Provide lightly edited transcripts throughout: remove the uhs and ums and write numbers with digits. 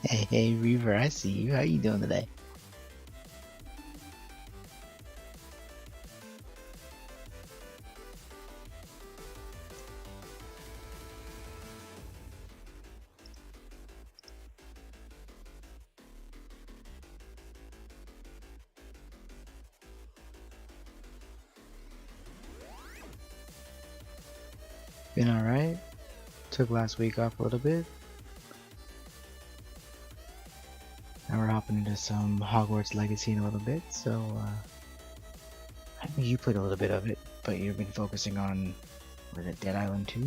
Hey, Reaver, I see you. How you doing today? Been alright. Took last week off a little bit. Now we're hopping into some Hogwarts Legacy in a little bit, so I think you played a little bit of it, but you've been focusing on, was it Dead Island 2?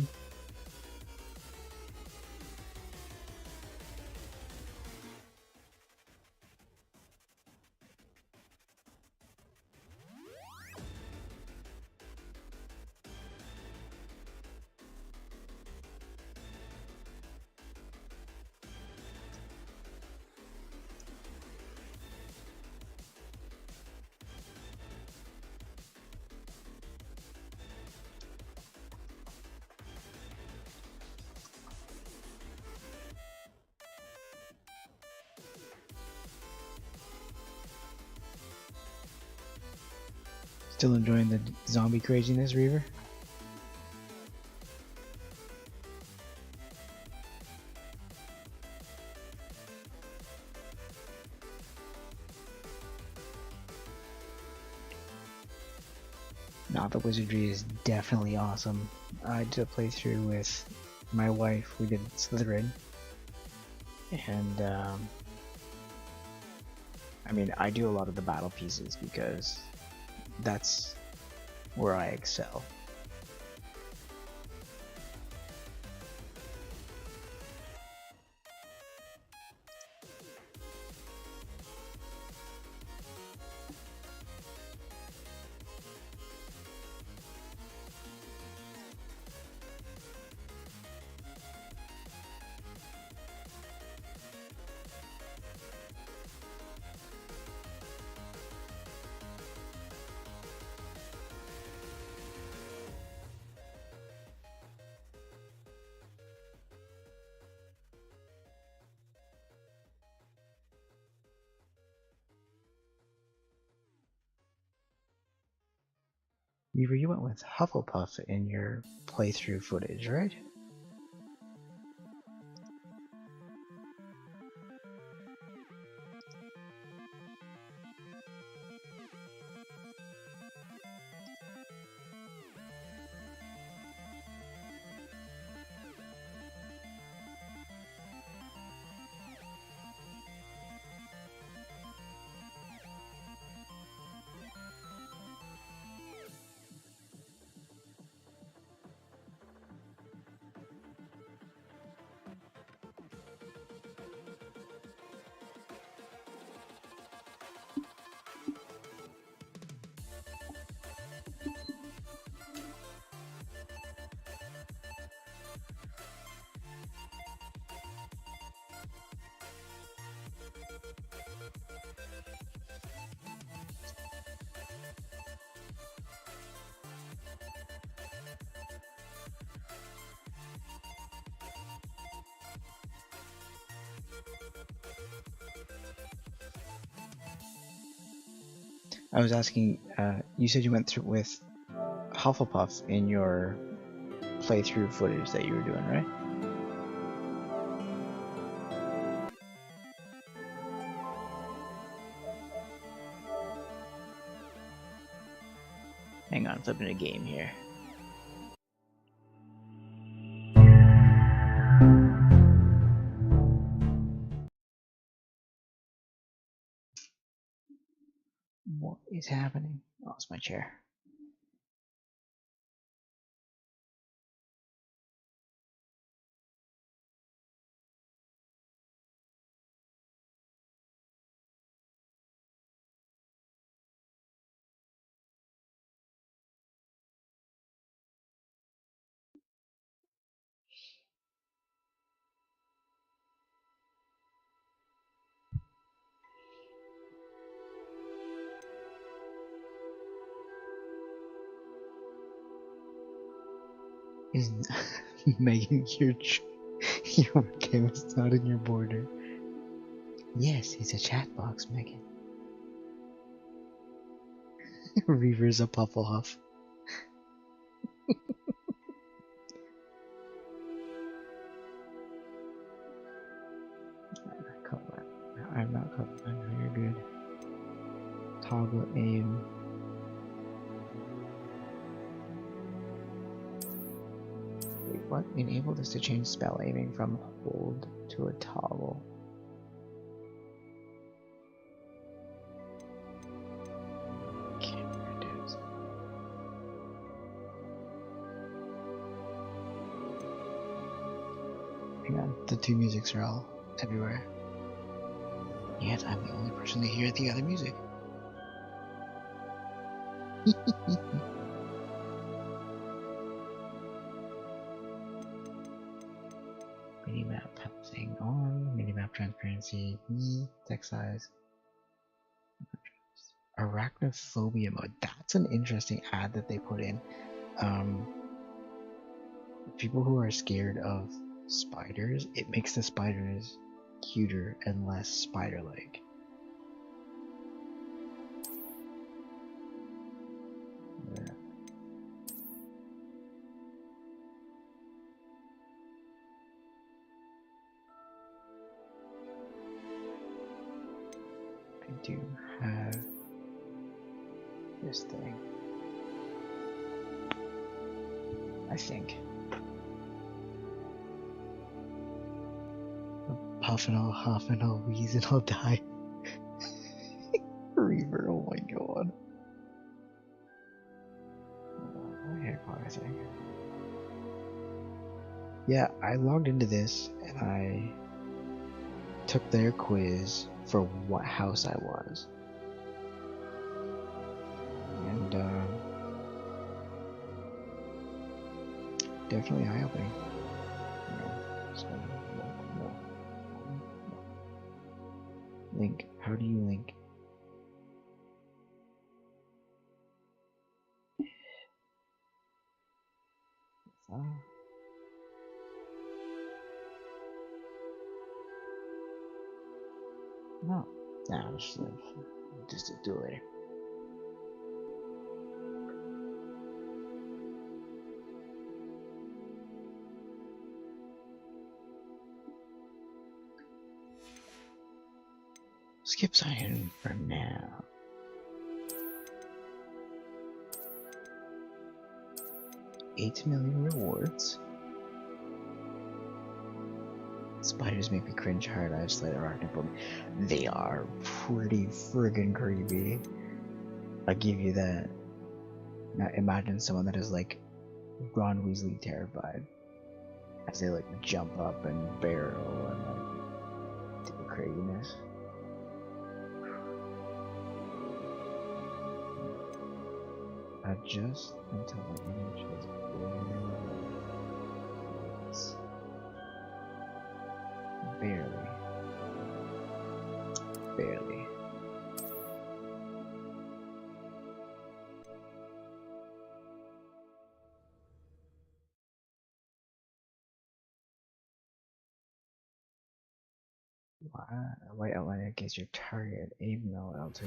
Still enjoying the zombie craziness, Reaver? Nah, the Wizardry is definitely awesome. I did a playthrough with my wife. We did Slytherin, and I mean, I do a lot of the battle pieces because that's where I excel. Weaver, you went with Hufflepuff in your playthrough footage, right? I was asking, you said you went through with Hufflepuff in your playthrough footage that you were doing, right? Hang on, flipping a game here. What is happening? Oh, it's my chair. Isn't making your game is not in your border. Yes, it's a chat box, Megan. Reaver's a Pufflehuff. I'm not covering. You're good. Toggle aim. Wait, what? Enable this to change spell aiming from hold to a toggle. Camera dudes. Hang on, the two musics are all everywhere. Yet I'm the only person to hear the other music. Minimap thing on, minimap transparency, text size. Arachnophobia mode. That's an interesting ad that they put in. People who are scared of spiders, it makes the spiders cuter and less spider-like. Yeah. I do have this thing. I think. Puff and I'll huff and I'll wheeze and I'll die. Reaver, oh my god. Yeah, I logged into this and I took their quiz for what house I was. And definitely eye-opening. No. Link. How do you link? No. Nah, just do it later. Skip sign in for now. $8 million rewards. Spiders make me cringe hard. I've slayed arachnophobia. They are pretty friggin' creepy. I'll give you that. Now imagine someone that is like Ron Weasley terrified as they like jump up and barrel and like do craziness. Adjust until the image is barely. Barely. White outline against your target. Aim no L2.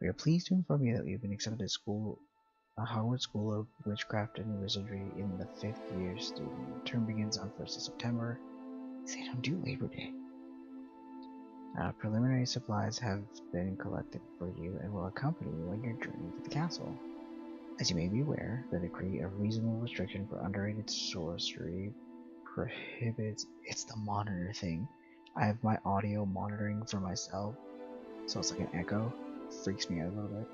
We are pleased to inform you that we have been accepted to Hogwarts School of Witchcraft and Wizardry in the 5th year student. The term begins on 1st of September. They don't do Labor Day. Preliminary supplies have been collected for you and will accompany you on your journey to the castle. As you may be aware, the decree of reasonable restriction for underrated sorcery prohibits. It's the monitor thing. I have my audio monitoring for myself, so it's like an echo. Freaks me out a little bit.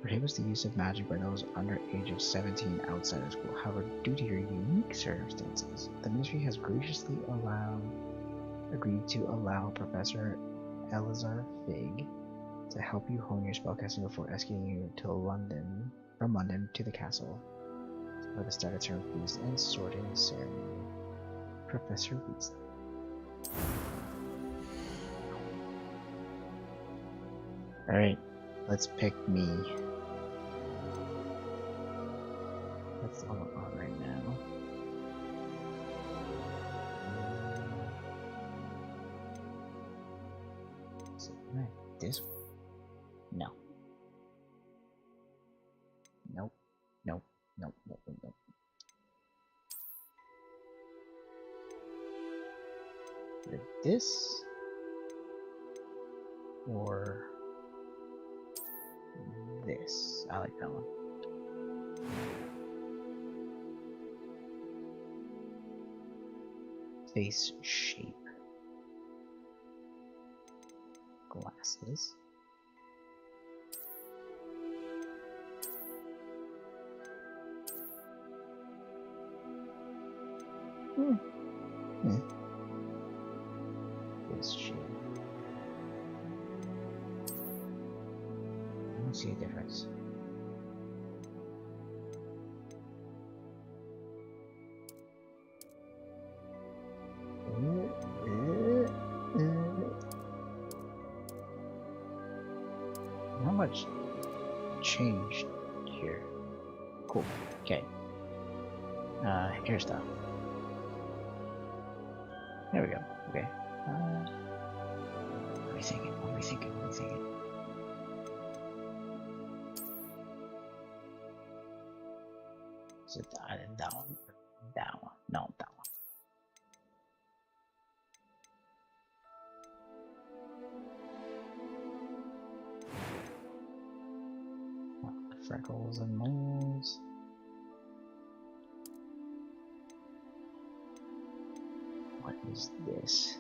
Prohibits the use of magic by those under age of 17 outside of school. However, due to your unique circumstances, the ministry has graciously agreed to allow Professor Elazar Fig to help you hone your spellcasting before escorting you to from London to the castle for the start of term feast and sorting ceremony. Professor Weasley. Alright, let's pick me. That's all I'm on right now. No. Nope. Nope. Nope. Nope. Nope. Nope. Either this or this. I like that one. Face shape. Glasses. Face shape. I don't see a difference. Not much changed here. Cool. Okay. Hairstyle. There we go. Okay. What are we thinking? What are we thinking? What are we thinking? Is it that one? That one? No, that one. Freckles and moles. What is this?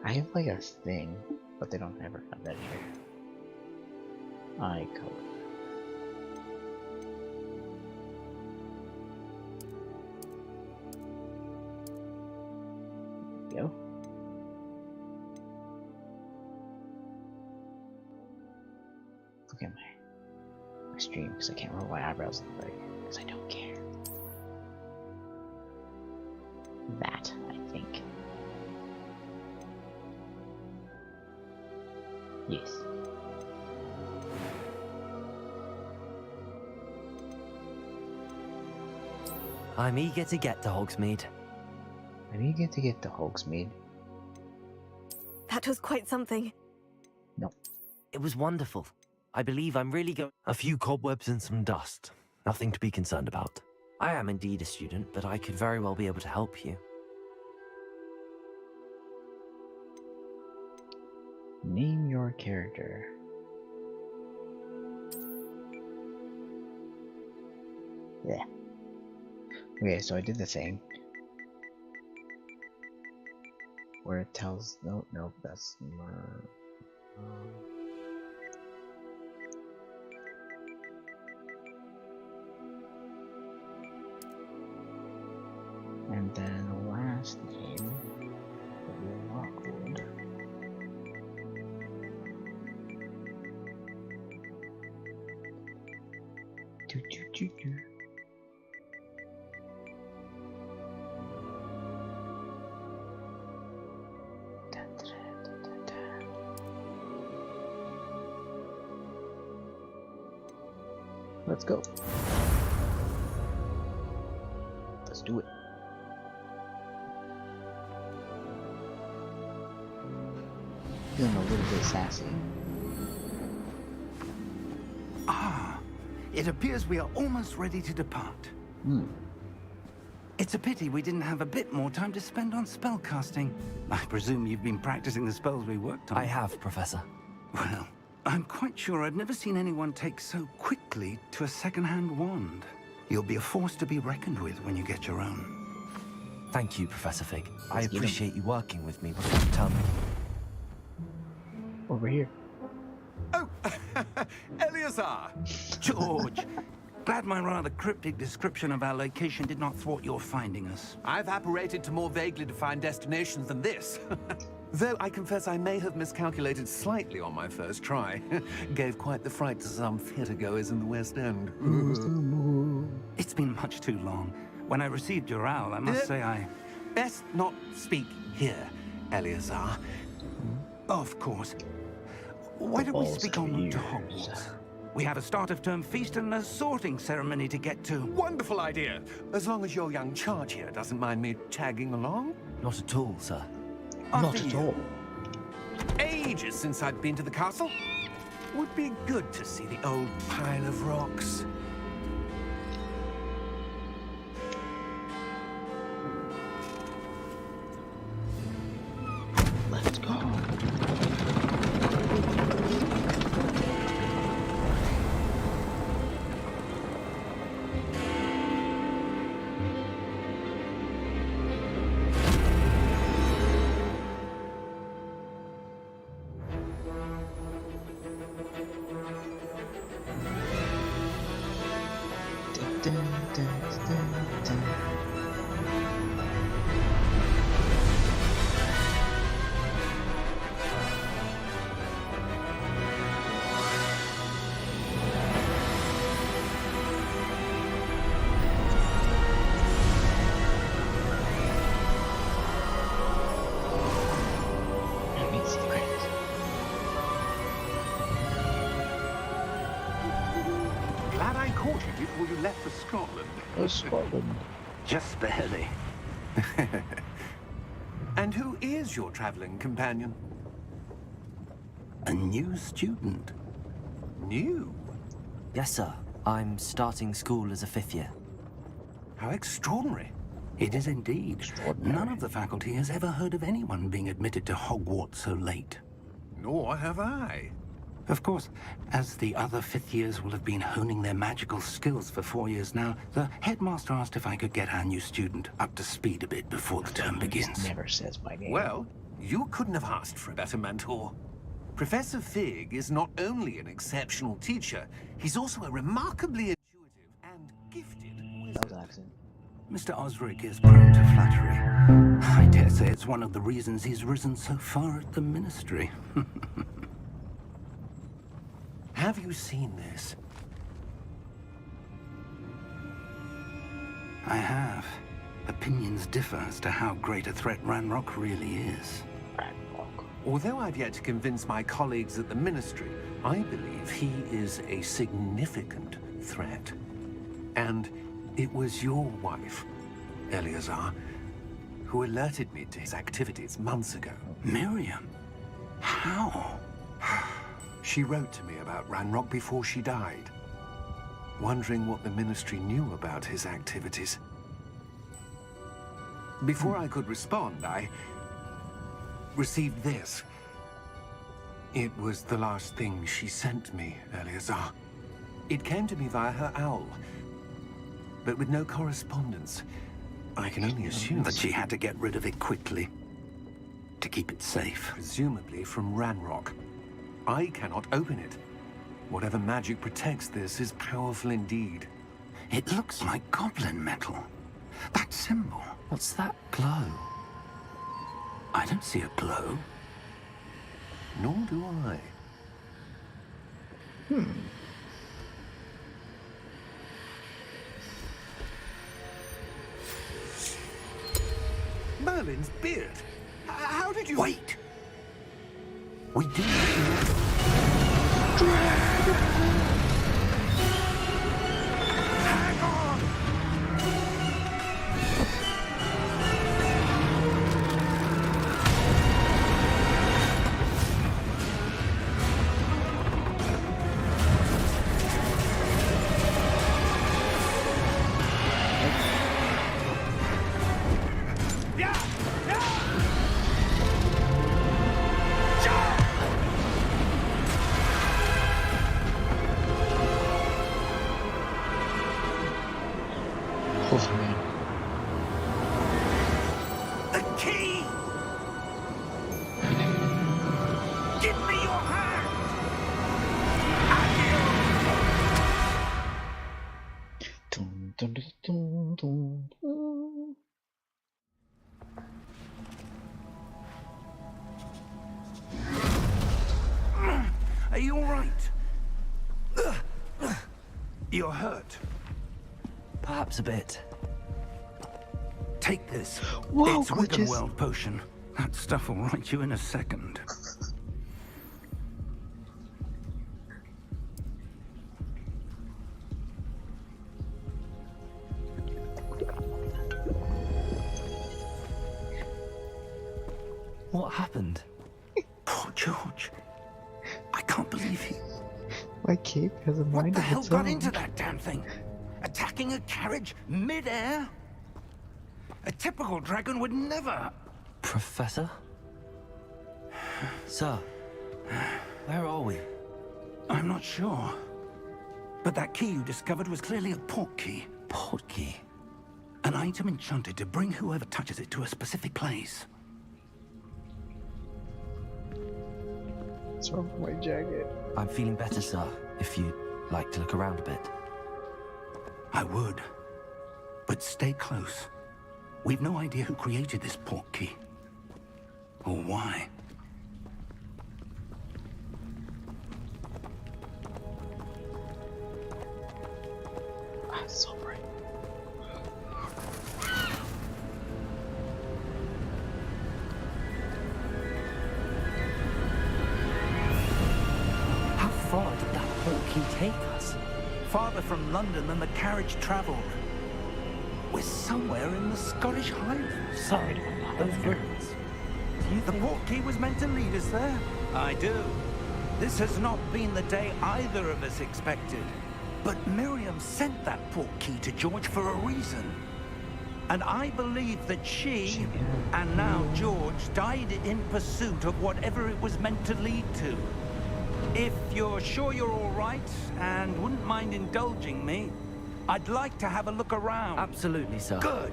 I have like a thing, but they don't ever have that here. Eye color. There we go. Look at my stream because I can't remember what my eyebrows look like because I don't care. That, I think. Yes. I'm eager to get to Hogsmeade. I'm eager to get to Hogsmeade. That was quite something. No. It was wonderful. I believe I'm really going. A few cobwebs and some dust. Nothing to be concerned about. I am indeed a student, but I could very well be able to help you. Name your character. Yeah. Okay, so I did the thing where it tells. No, that's more. And then the last name will be Lockwood. Let's go. Let's do it. Feeling a little bit sassy. Ah, it appears we are almost ready to depart. It's a pity we didn't have a bit more time to spend on spellcasting. I presume you've been practicing the spells we worked on. I have, Professor. Well, I'm quite sure I've never seen anyone take so quickly to a second-hand wand. You'll be a force to be reckoned with when you get your own. Thank you, Professor Fig. I Let's get him. appreciate you working with me. What can you tell me? Over here. Oh, Eleazar! George, glad my rather cryptic description of our location did not thwart your finding us. I've apparated to more vaguely defined destinations than this. Though I confess I may have miscalculated slightly on my first try. Gave quite the fright to some theatre-goers in the West End. It's been much too long. When I received your owl, I must say I... Best not speak here, Eleazar. Of course. Why don't we balls speak to en route to ears. Hogwarts? We have a start-of-term feast and a sorting ceremony to get to. Wonderful idea. As long as your young charge here doesn't mind me tagging along. Not at all, sir. Not After at you. all. Ages since I've been to the castle. Would be good to see the old pile of rocks. Let's go. Dun, dun, dun, dun. Enemies threat. Glad I caught you before you left for Scotland. Oh, Scotland. Just barely. And who is your traveling companion? A new student. New? Yes, sir. I'm starting school as a 5th year. How extraordinary. It is indeed. Extraordinary. None of the faculty has ever heard of anyone being admitted to Hogwarts so late. Nor have I. Of course, as the other 5th years will have been honing their magical skills for 4 years now, the headmaster asked if I could get our new student up to speed a bit before the term He just begins. never says my name. Well, you couldn't have asked for a better mentor. Professor Fig is not only an exceptional teacher, he's also a remarkably intuitive and gifted That was wizard. an accent. Mr. Osric is prone to flattery. I dare say it's one of the reasons he's risen so far at the ministry. Have you seen this? I have. Opinions differ as to how great a threat Ranrock really is. Although I've yet to convince my colleagues at the Ministry, I believe he is a significant threat. And it was your wife, Eleazar, who alerted me to his activities months ago. Miriam? How? She wrote to me about Ranrock before she died, wondering what the Ministry knew about his activities. Before I could respond, I received this. It was the last thing she sent me, Eleazar. It came to me via her owl, but with no correspondence. I can only assume That she had to get rid of it quickly to keep it safe. presumably from Ranrock. I cannot open it. Whatever magic protects this is powerful indeed. It looks like goblin metal. That symbol. What's that glow? I don't see a glow. Nor do I. Merlin's beard. How did you... Wait! We do Hang on! Yeah! Yeah! Oh, man. the key! Give me your hand! Dun, dun, dun, dun, dun, dun. Are you all right? You're hurt. Perhaps a bit. Take this. Whoa, It's witches. Wiggenweld potion. That stuff will right you in a second. What happened? Poor George. I can't believe he... My cape has a What mind the of hell its got own. into that damn thing? Attacking a carriage mid-air? A typical dragon would never... Professor? Sir, where are we? I'm not sure. But that key you discovered was clearly a port key. Port key? An item enchanted to bring whoever touches it to a specific place. What's wrong with my jacket? I'm feeling better, sir, if you'd like to look around a bit. I would. But stay close. We've no idea who created this port key. Or why. Ah, it's so bright. How far did that port key take us? Farther from London than the carriage traveled. We're somewhere in the Scottish Highlands. Sir, those ribbons. Do you The think... port key was meant to lead us there? I do. This has not been the day either of us expected. But Miriam sent that port key to George for a reason. And I believe that she, and now George, died in pursuit of whatever it was meant to lead to. If you're sure you're all right, and wouldn't mind indulging me, I'd like to have a look around. Absolutely, sir. Good.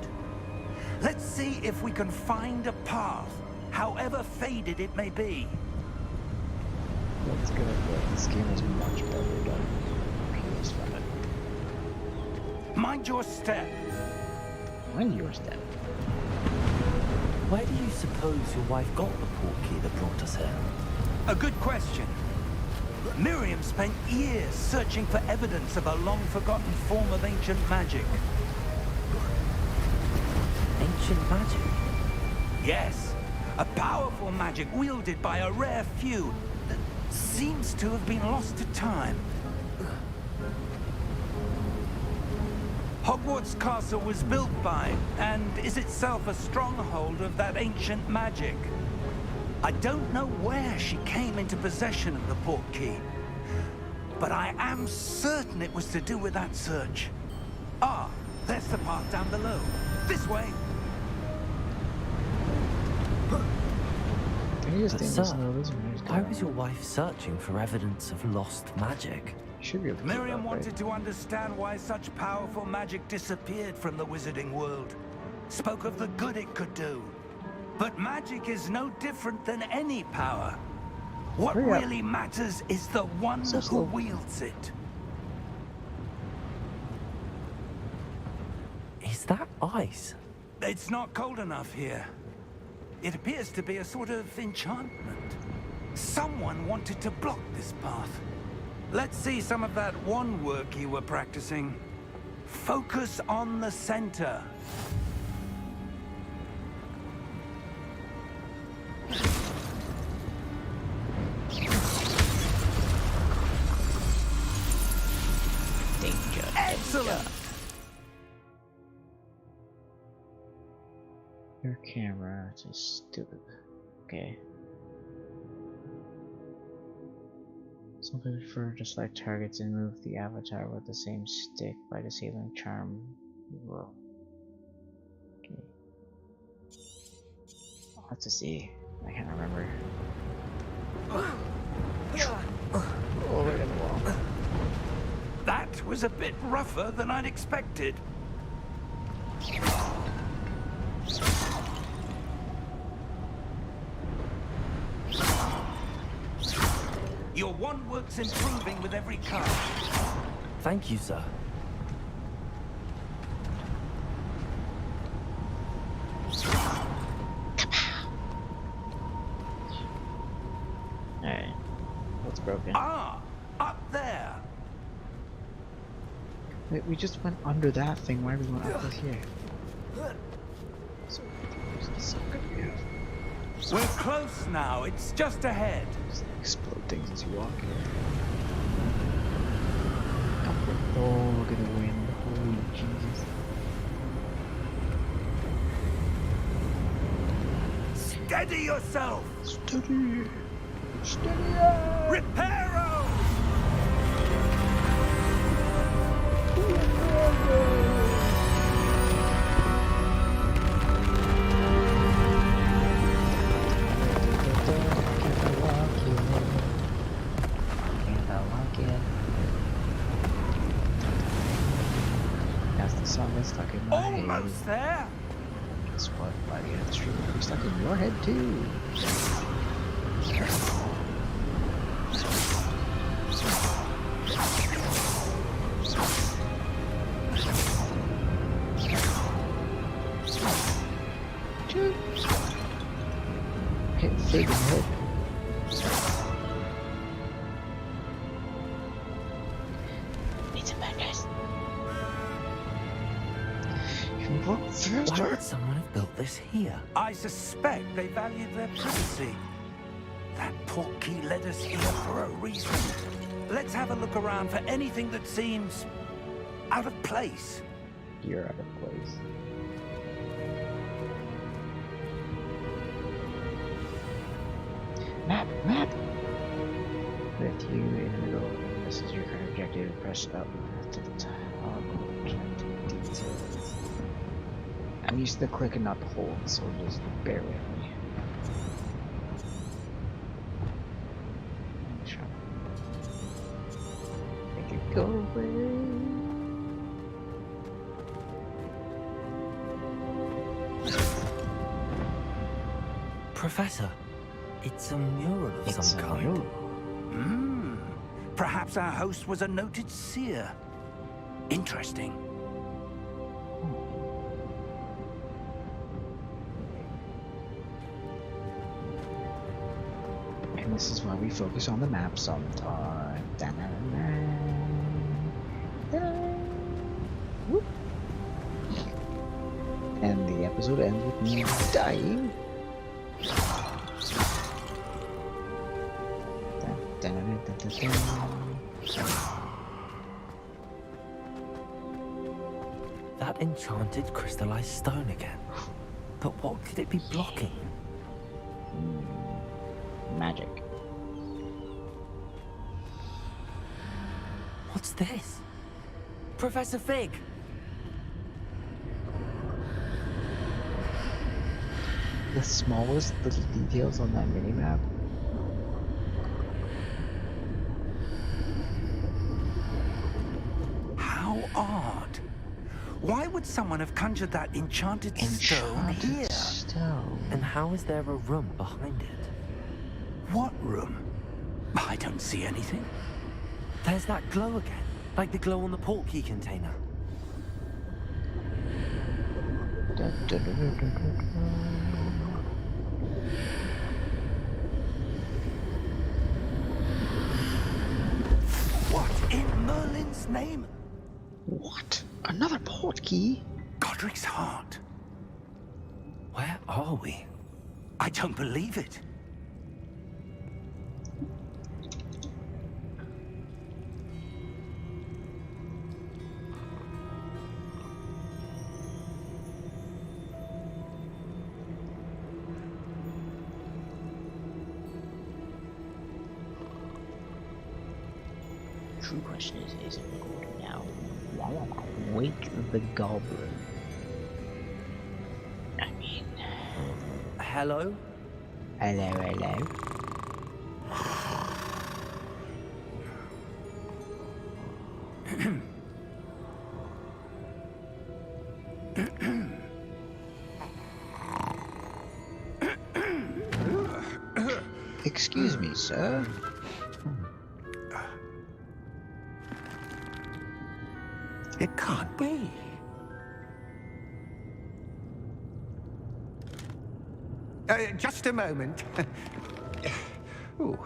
Let's see if we can find a path, however faded it may be. Let's go. This game is much better done. PS5. Mind your step. On your step. Where do you suppose your wife got the port key that brought us here? A good question. Miriam spent years searching for evidence of a long-forgotten form of ancient magic. Ancient magic? Yes, a powerful magic wielded by a rare few that seems to have been lost to time. Hogwarts Castle was built by, and is itself a stronghold of that ancient magic. I don't know where she came into possession of the port key, but I am certain it was to do with that search. Ah, there's the path down below. This way. Can you just But stand sir, this and this one? Just go why on. was your wife searching for evidence of lost magic? You should be able to keep Miriam up, wanted right? to understand why such powerful magic disappeared from the wizarding world. Spoke of the good it could do. But magic is no different than any power. What Hurry up. really matters is the one So who slow. wields it. Is that ice? It's not cold enough here. It appears to be a sort of enchantment. Someone wanted to block this path. Let's see some of that wand work you were practicing. Focus on the center. Danger. Excellent! Your camera is stupid. Okay. Some people prefer to select targets and move the avatar with the same stick by disabling charm. Whoa. Okay. What to see? I can't remember. Oh, right on the wall. That was a bit rougher than I'd expected. Your wand work's improving with every cast. Thank you, sir. Alright. What's broken? Ah, up there. Wait, we just went under that thing. Why are we going up this here? So confused. We're close now. It's just ahead. Just explode things as you walk in. Oh, look at the wind. Holy Jesus. Steady yourself! Steady! Steady! Reparo! That's the song that's stuck in my head. Almost there! Guess what? By the end of the stream, it'll be stuck in your head too. Hit Fig in the head. It's a madness. You walk Why faster. would someone have built this here? I suspect they valued their privacy. That portkey led us here for a reason. Let's have a look around for anything that seems out of place. You're out of place. Map, map. With you in the middle. This is your current objective. Press up to the top. Details. I'm used to the click and not the hold, so just bear with me. Make it go away. Professor, it's a mural of It's some a kind. mural. Hmm. Perhaps our host was a noted seer. Interesting. And this is why we focus on the map sometime. Whoop. And the episode ends with me dying. That enchanted crystallized stone again. But what could it be blocking? Magic. What's this? Professor Fig! The smallest little details on that minimap. How odd. Why would someone have conjured that enchanted stone here? Stone. And how is there a room behind it? What room? I don't see anything. There's that glow again, like the glow on the portkey container. What in Merlin's name? What? Another portkey? Godric's heart. Where are we? I don't believe it. True question is it recording now? Wake the goblin. I mean... Hello? Hello, hello. Excuse me, sir. It can't be. Just a moment. Ooh.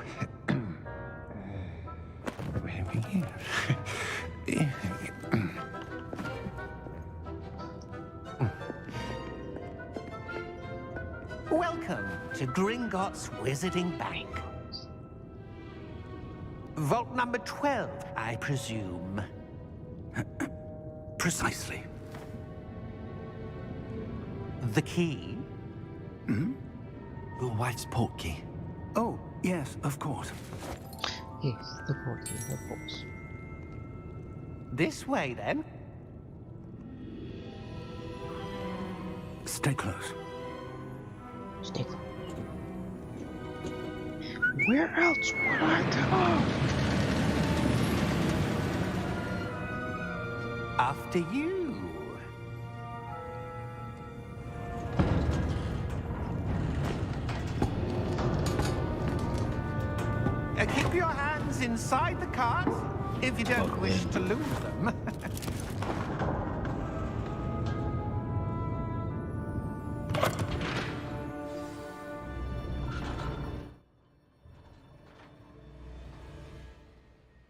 Welcome to Gringotts Wizarding Bank. Vault number 12, I presume. Precisely. The key? Your wife's portkey. Oh, yes, of course. Yes, the portkey, of course. This way, then. Stay close. Stay close. Where else would I go? After you. Keep your hands inside the cart if you don't wish to lose them.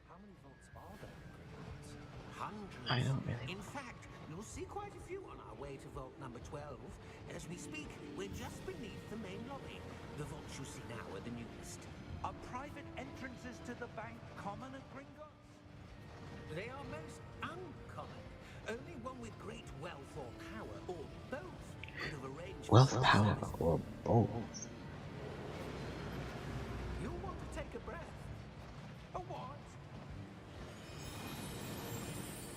How many vaults are there in Gringotts? Hundreds. I don't really. In fact, you'll see quite a few on our way to vault number 12. As we speak, we're just beneath the main lobby. The vaults you see now are the newest. Are private entrances to the bank common at Gringotts? They are most uncommon. Only one with great wealth or power, or both, could have arranged Wealth, for power, service. or both. You'll want to take a breath. A what?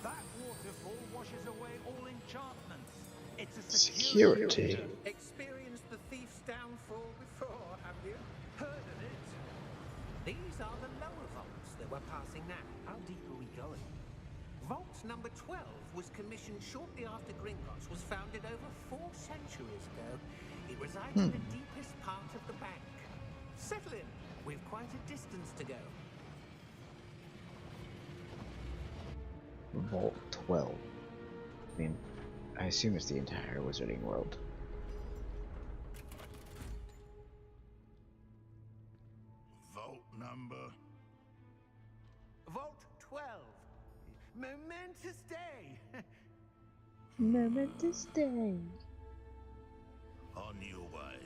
That waterfall washes away all enchantments. It's a Security. Experienced the thief's downfall before, have you? Heard of it? These are the lower vaults that we're passing now. How deep are we going? Vault number 12 was commissioned shortly after Gringotts was founded over 4 centuries ago. It resides in the deepest part of the bank. Settle in. We've quite a distance to go. Vault 12. I mean, I assume it's the entire Wizarding world. Vault number. Vault 12. Momentous day. Momentous day. On your way.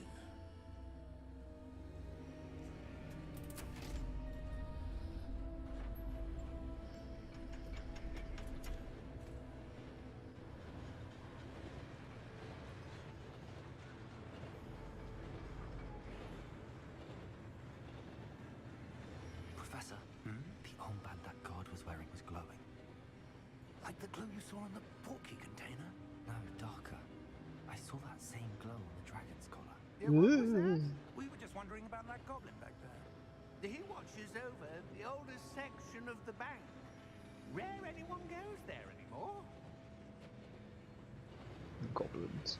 Professor, the armband that guard was wearing was glowing. Like the glue you saw on the portkey container? No, darker. I saw that same glow on the dragon's collar. Yeah, what was that? We were just wondering about that goblin back there. He watches over the oldest section of the bank. Rare anyone goes there anymore. Goblins.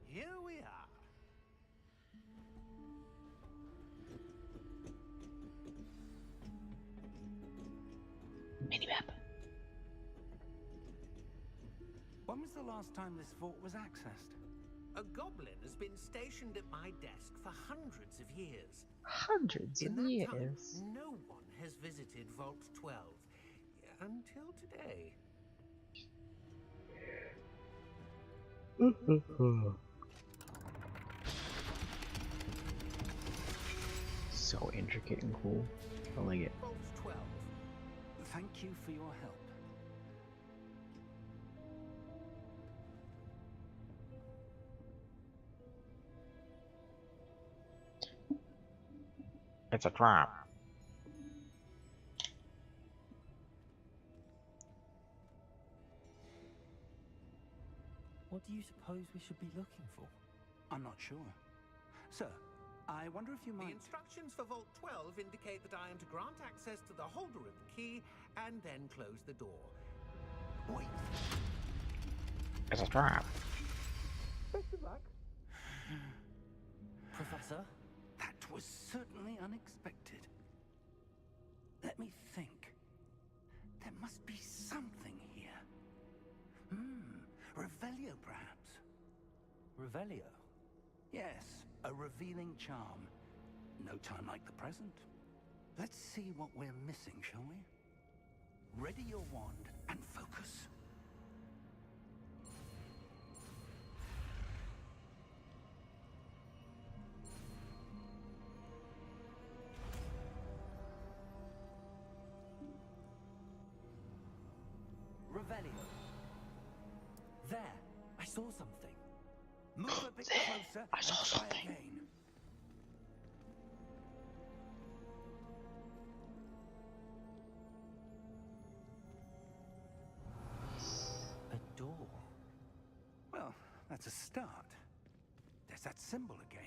Here we are. Minimap. When was the last time this vault was accessed? A goblin has been stationed at my desk for hundreds of years. Hundreds In of that years. time, no one has visited Vault 12 until today. So intricate and cool. I like it. Vault 12. Thank you for your help. It's a trap. What do you suppose we should be looking for? I'm not sure. Sir, I wonder if you might... The instructions for Vault 12 indicate that I am to grant access to the holder of the key and then close the door. Wait. It's a trap. Best of luck. Professor? That was certainly unexpected. Let me think. There must be something here. Revelio, perhaps. Revelio? Yes, a revealing charm. No time like the present. Let's see what we're missing, shall we? Ready your wand and focus. saw something. Move a bit closer I saw and try something. again. A door. Well, that's a start. There's that symbol again.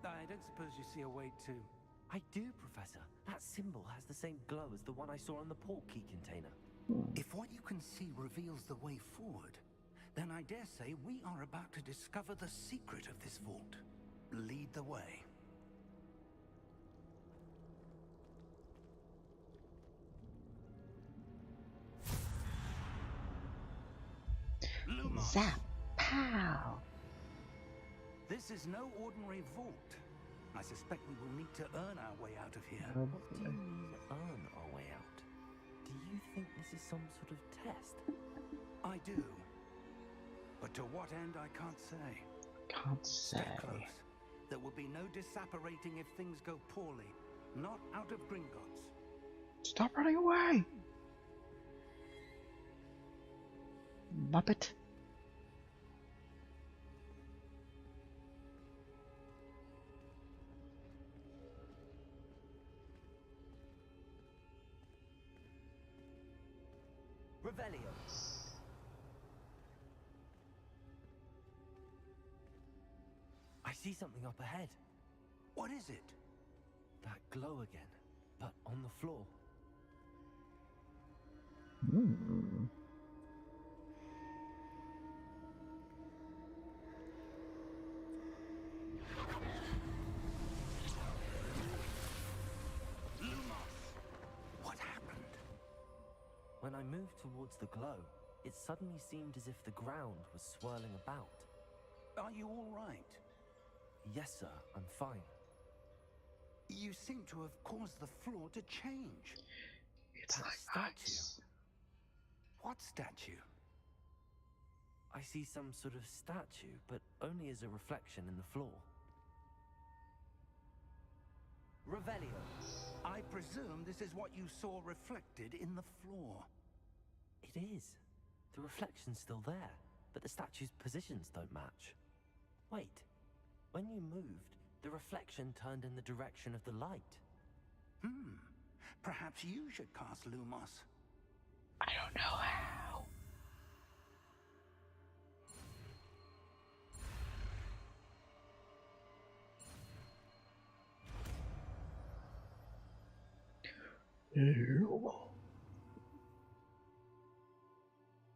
I don't suppose you see a way to... I do, Professor. That symbol has the same glow as the one I saw on the port key container. If what you can see reveals the way forward, then I dare say we are about to discover the secret of this vault. Lead the way. Lumos. Zap! Pow! This is no ordinary vault. I suspect we will need to earn our way out of here. What do you mean, earn our way out? Do you think this is some sort of test? I do. But to what end, I can't say. Can't say. Stay close. There will be no disapparating if things go poorly. Not out of Gringotts. Stop running away! Muppet. Revelio. I see something up ahead. What is it? That glow again, but on the floor. Hmm. What happened? When I moved towards the glow, it suddenly seemed as if the ground was swirling about. Are you all right? Yes, sir, I'm fine. You seem to have caused the floor to change. It's That like statue. ice. What statue? I see some sort of statue, but only as a reflection in the floor. Revelio. I presume this is what you saw reflected in the floor. It is. The reflection's still there, but the statue's positions don't match. Wait. When you moved, the reflection turned in the direction of the light. Perhaps you should cast Lumos. I don't know how.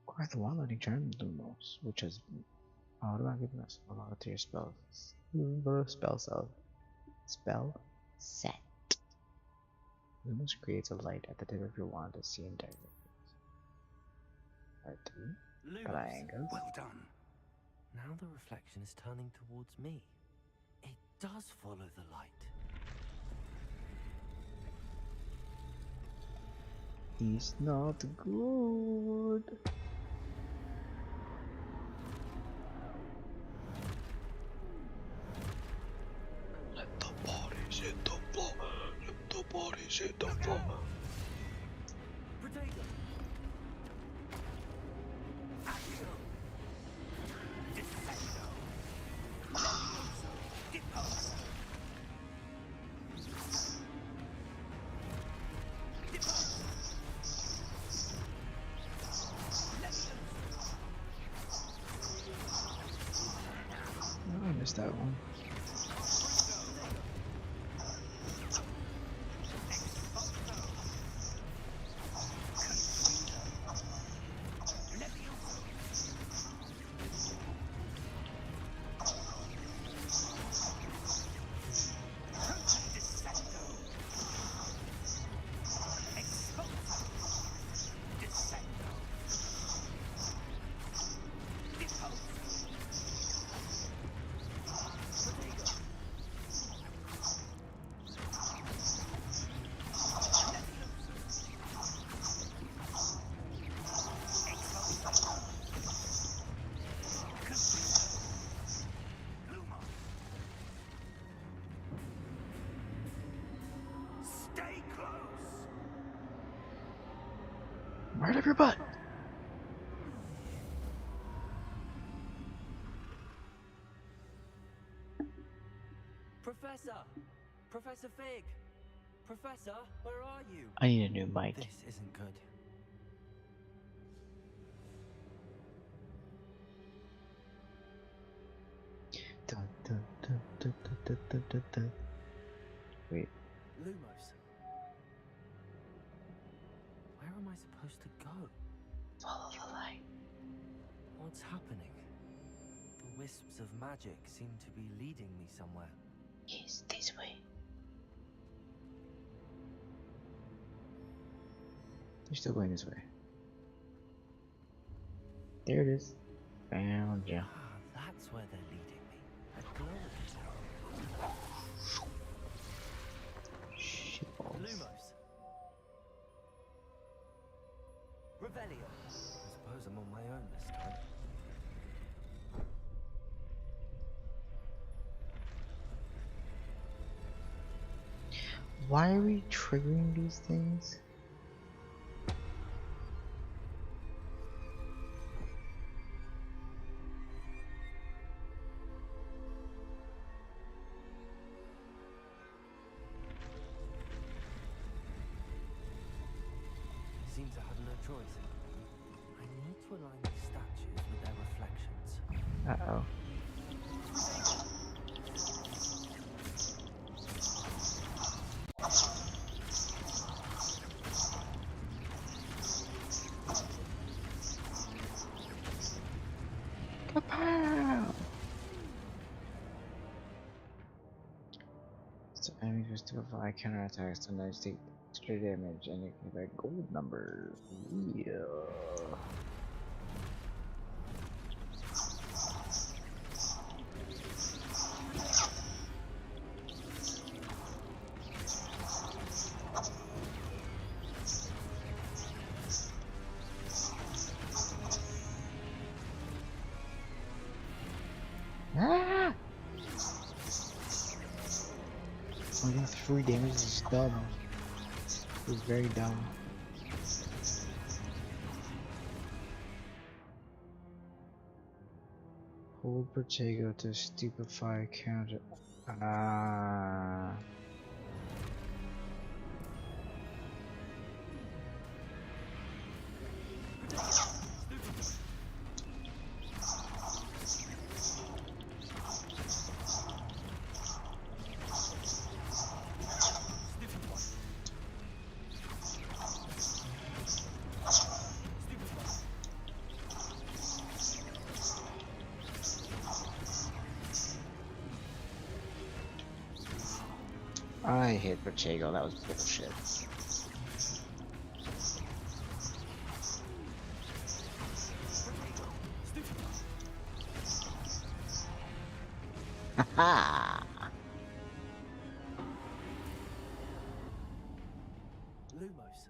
Quite the while enchantment Lumos, which has automatically given us a lot to your spells. Spell set. Lumos creates a light at the tip of your wand to see in directions. Lumos, well done. Now the reflection is turning towards me. It does follow the light. He's not good. Let the bodies hit the floor. Let the bodies hit the floor. Potato! Accio. Descendo. Levioso. Deposo. Deposo. Levioso. Oh, I missed that one. Stay close. Right up your butt. Professor! Professor Fig! Professor, where are you? I need a new mic. This isn't good. Dun, dun, dun, dun, dun, dun, dun, dun. Wait. Lumos. Where am I supposed to go? Follow the light. What's happening? The wisps of magic seem to be leading me somewhere. Yes, this way. You're still going this way. There it is. Found ya. Ah, that's where they're leading me. A glow. Shitballs. Lumos. Revelio. I suppose I'm on my own this time. Why are we triggering these things? Seems I have no choice. I need to align these statues with their reflections. Uh-oh. Kapow! So enemies with stupefy counterattacks sometimes take extra damage and it can get gold numbers. Yeah. Ah! Oh, that 3 damage is dumb. It's very dumb. Hold Protego to stupefy counter. Ah. I hit Pacheco, that was bullshit. Haha! Lumos.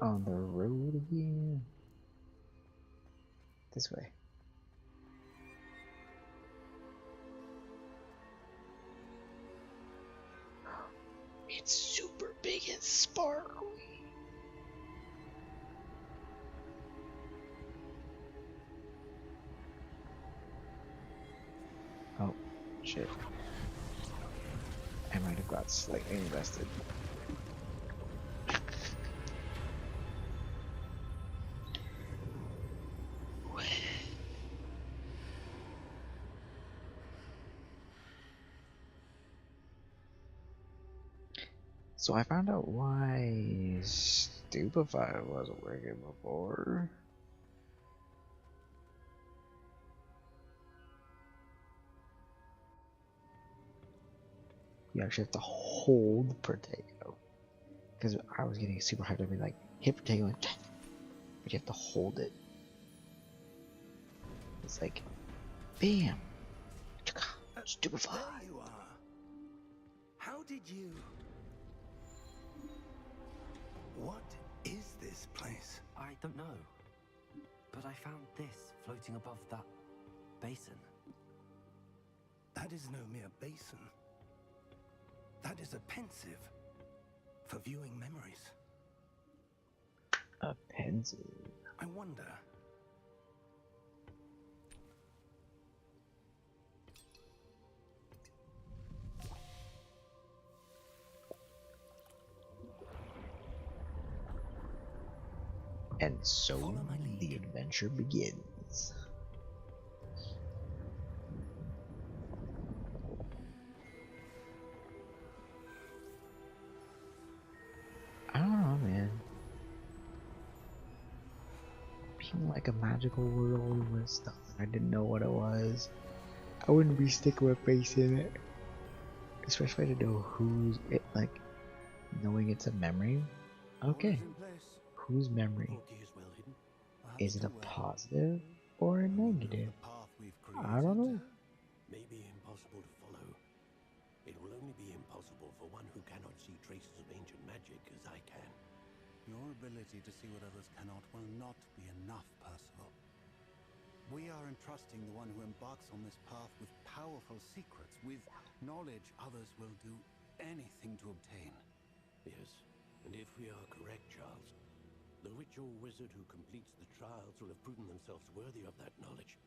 On the road again. This way. It's super big and sparkly. Oh, shit. I might have got slightly invested. So I found out why Stupefy wasn't working before. You actually have to hold Protego. Because I was getting super hyped to be like, hit Protego and check. But you have to hold it. It's like, bam! Stupefy! There you are. How did you... What is this place? I don't know. But I found this floating above that basin. That is no mere basin. That is a pensive for viewing memories. A pensive. I wonder... And so Follow my lead. the adventure begins. I don't know, man. Being like a magical world with stuff I didn't know what it was, I wouldn't be sticking my face in it. Especially to know who's it, like knowing it's a memory. Okay, whose memory? Is it a positive or a negative? I don't know. May be impossible to follow. It will only be impossible for one who cannot see traces of ancient magic as I can. Your ability to see what others cannot will not be enough, Percival. We are entrusting the one who embarks on this path with powerful secrets, with knowledge others will do anything to obtain. Yes, and if we are correct, Charles, the ritual wizard who completes the trials will have proven themselves worthy of that knowledge,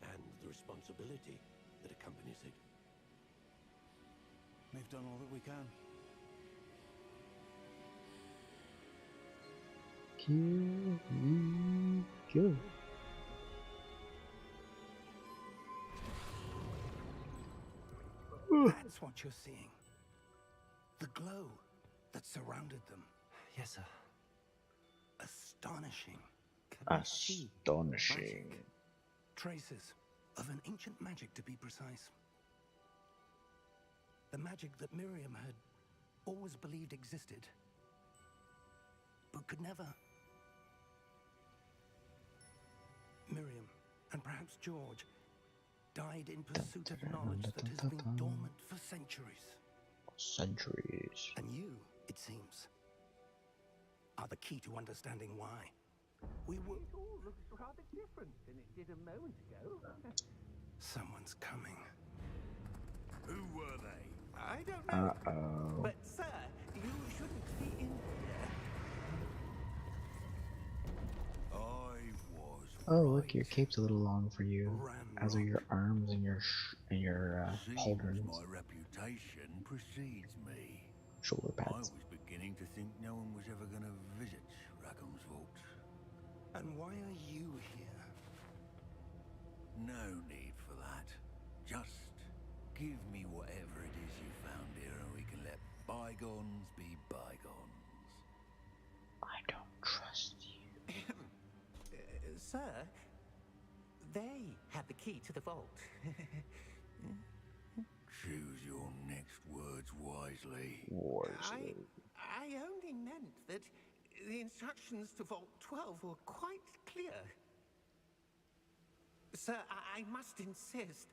and the responsibility that accompanies it. We've done all that we can. Here we go. That's what you're seeing. The glow that surrounded them. Yes, sir. Astonishing. Astonishing. Magic. Traces of an ancient magic, to be precise. The magic that Miriam had always believed existed, but could never. Miriam, and perhaps George, died in pursuit of knowledge that has been dormant for centuries. Centuries. And you, it seems, are the key to understanding why. We were... It all looks rather different than it did a moment ago. Someone's coming. Who were they? I don't know. Uh-oh. But, sir, you shouldn't be in here. I was. Oh, look, your cape's a little long for you, as are Ramrod. your arms and your Seems pauldrons, my reputation precedes me. shoulder I pads. was beginning to think no one was ever going to visit Rackham's vault. And why are you here? No need for that. Just give me whatever it is you found here and we can let bygones be bygones. I don't trust you. Sir, they had the key to the vault. Choose your next words wisely. I only meant that the instructions to Vault 12 were quite clear. Sir, I must insist.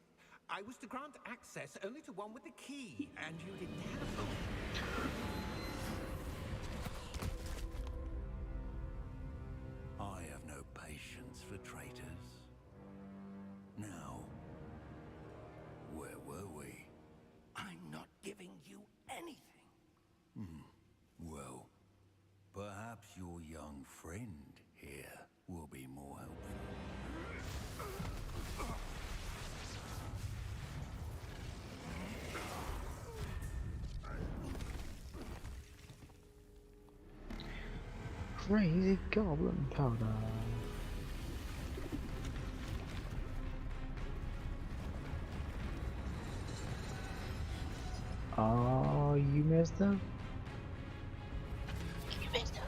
I was to grant access only to one with the key, and you didn't have them. I have no patience for traitors. Now, where were we? I'm not giving you anything. Well, perhaps your young friend here will be more helpful. Crazy goblin powder. Oh, you messed up. You messed up.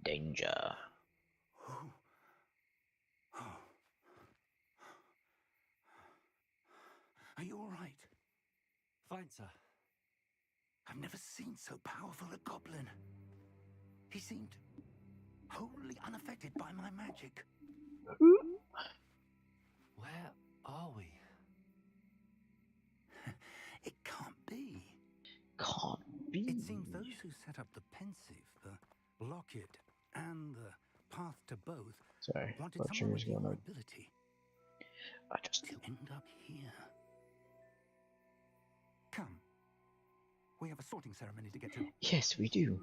Danger. Are you all right? Fine, sir. I've never seen so powerful a goblin. He seemed wholly unaffected by my magic. Where are we? It can't be. Can't seems those who set up the pensive, the locket, and the path to both Sorry, wanted blood someone with sugar's going your up. ability I just to end up here. Come. We have a sorting ceremony to get to. yes, we do.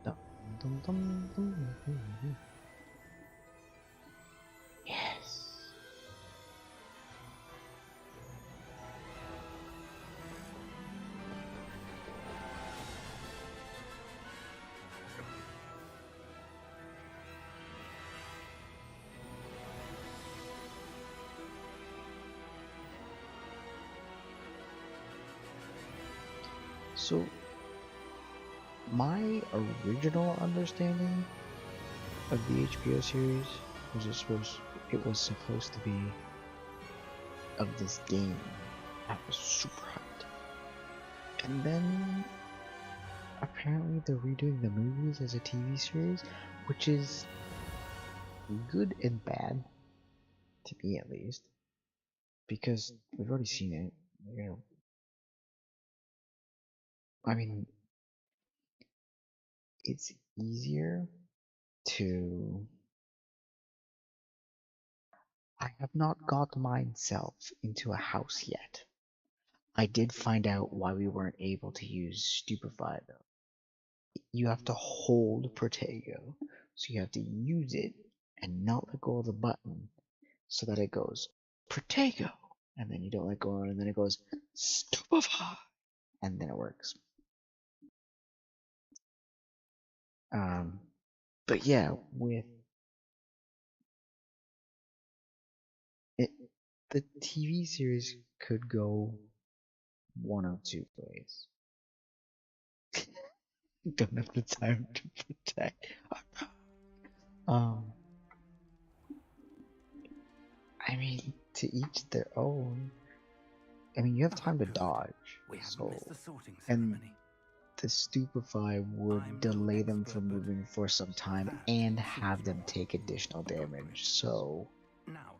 Dum, dum, dum, dum, dum, dum. Yes. So, my original understanding of the HBO series was it was supposed to be of this game that was super hyped. And then apparently they're redoing the movies as a TV series, which is good and bad, to me at least, because we've already seen it. You know, I mean, it's easier to. I have not got myself into a house yet. I did find out why we weren't able to use Stupefy though. You have to hold Protego, so you have to use it and not let go of the button so that it goes Protego, and then you don't let go, and then it goes Stupefy, and then it works. But yeah, with it, the TV series could go one of two ways. Don't have the time to protect. I mean, to each their own. I mean, you have time to dodge. We haven't So, missed the sorting and ceremony. the Stupefy would I'm no delay them expert, from but moving for some time that and seems have them to take additional have got damage. great. So, Now,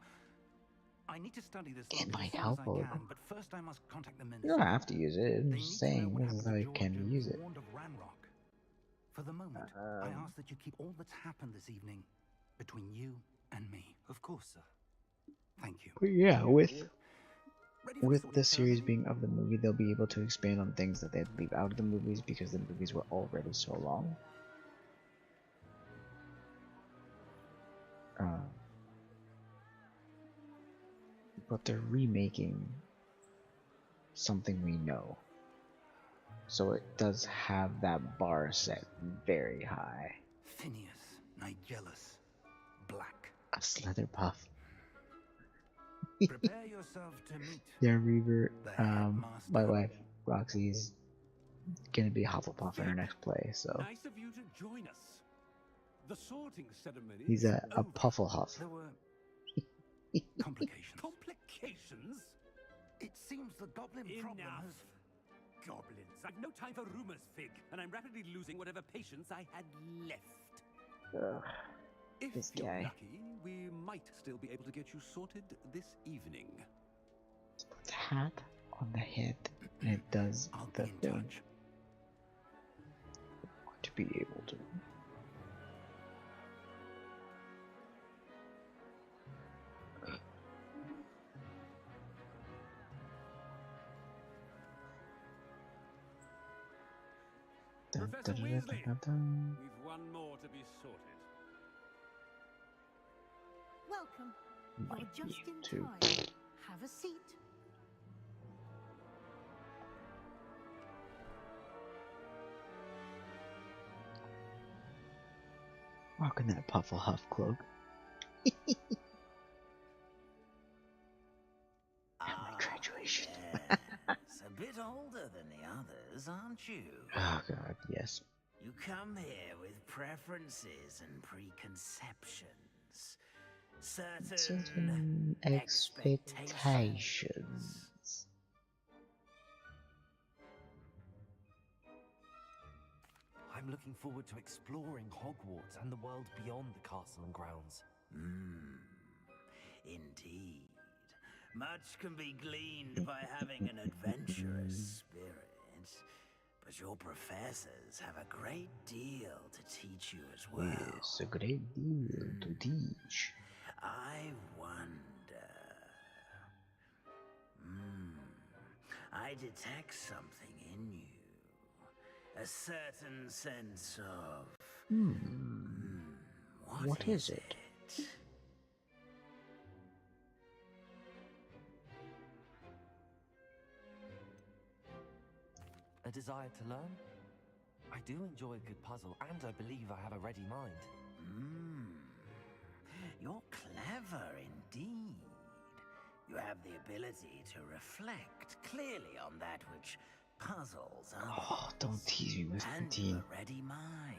I need to study this it locket might as soon help as a I little. can, but first I must contact the You ministry. don't have to use it. I'm They just need to know saying what this is happened how to you George can and use be it. warned of Ranrock. For the moment, I ask that you keep all that's happened this evening between you and me. Of course, sir. Thank you. But yeah, with Ready for with sorting the series ceremony? being of the movie, they'll be able to expand on things that they'd leave out of the movies because the movies were already so long. But they're remaking something we know. So it does have that bar set very high. Phineas, Nigellus, Black. A Slitherpuff. Prepare yourself to meet Yeah, Reaver, the headmaster. my wife, Roxy's gonna be Hufflepuff in her next play, so Nice of you to join us. The sorting ceremony he's is a over. Pufflehuff. There were complications. Complications? It seems the goblin problem Enough. has... Goblins. I've no time for rumors, Fig, and I'm rapidly losing whatever patience I had left. Ugh, If this you're guy. lucky, we might still be able to get you sorted this evening. Put the hat on the head, and it does I'll the be in thing. touch. Want to be able to. Professor Weasley, we've one more to be sorted. Welcome. Might You're be just in too. time. Have a seat. Rocking that Pufflehuff cloak. My graduation. Yes, a bit older than the others, aren't you? Oh god, yes. You come here with preferences and preconceptions. Certain expectations. I'm looking forward to exploring Hogwarts and the world beyond the castle and grounds. Indeed. Much can be gleaned by having an adventurous spirit, but your professors have a great deal to teach you as well. Yes, a great deal to teach. I wonder... I detect something in you. A certain sense of... What is it? A desire to learn? I do enjoy a good puzzle, and I believe I have a ready mind. You're clever indeed. You have the ability to reflect clearly on that which puzzles others. Oh, don't tease me with and fatigue. a ready mind,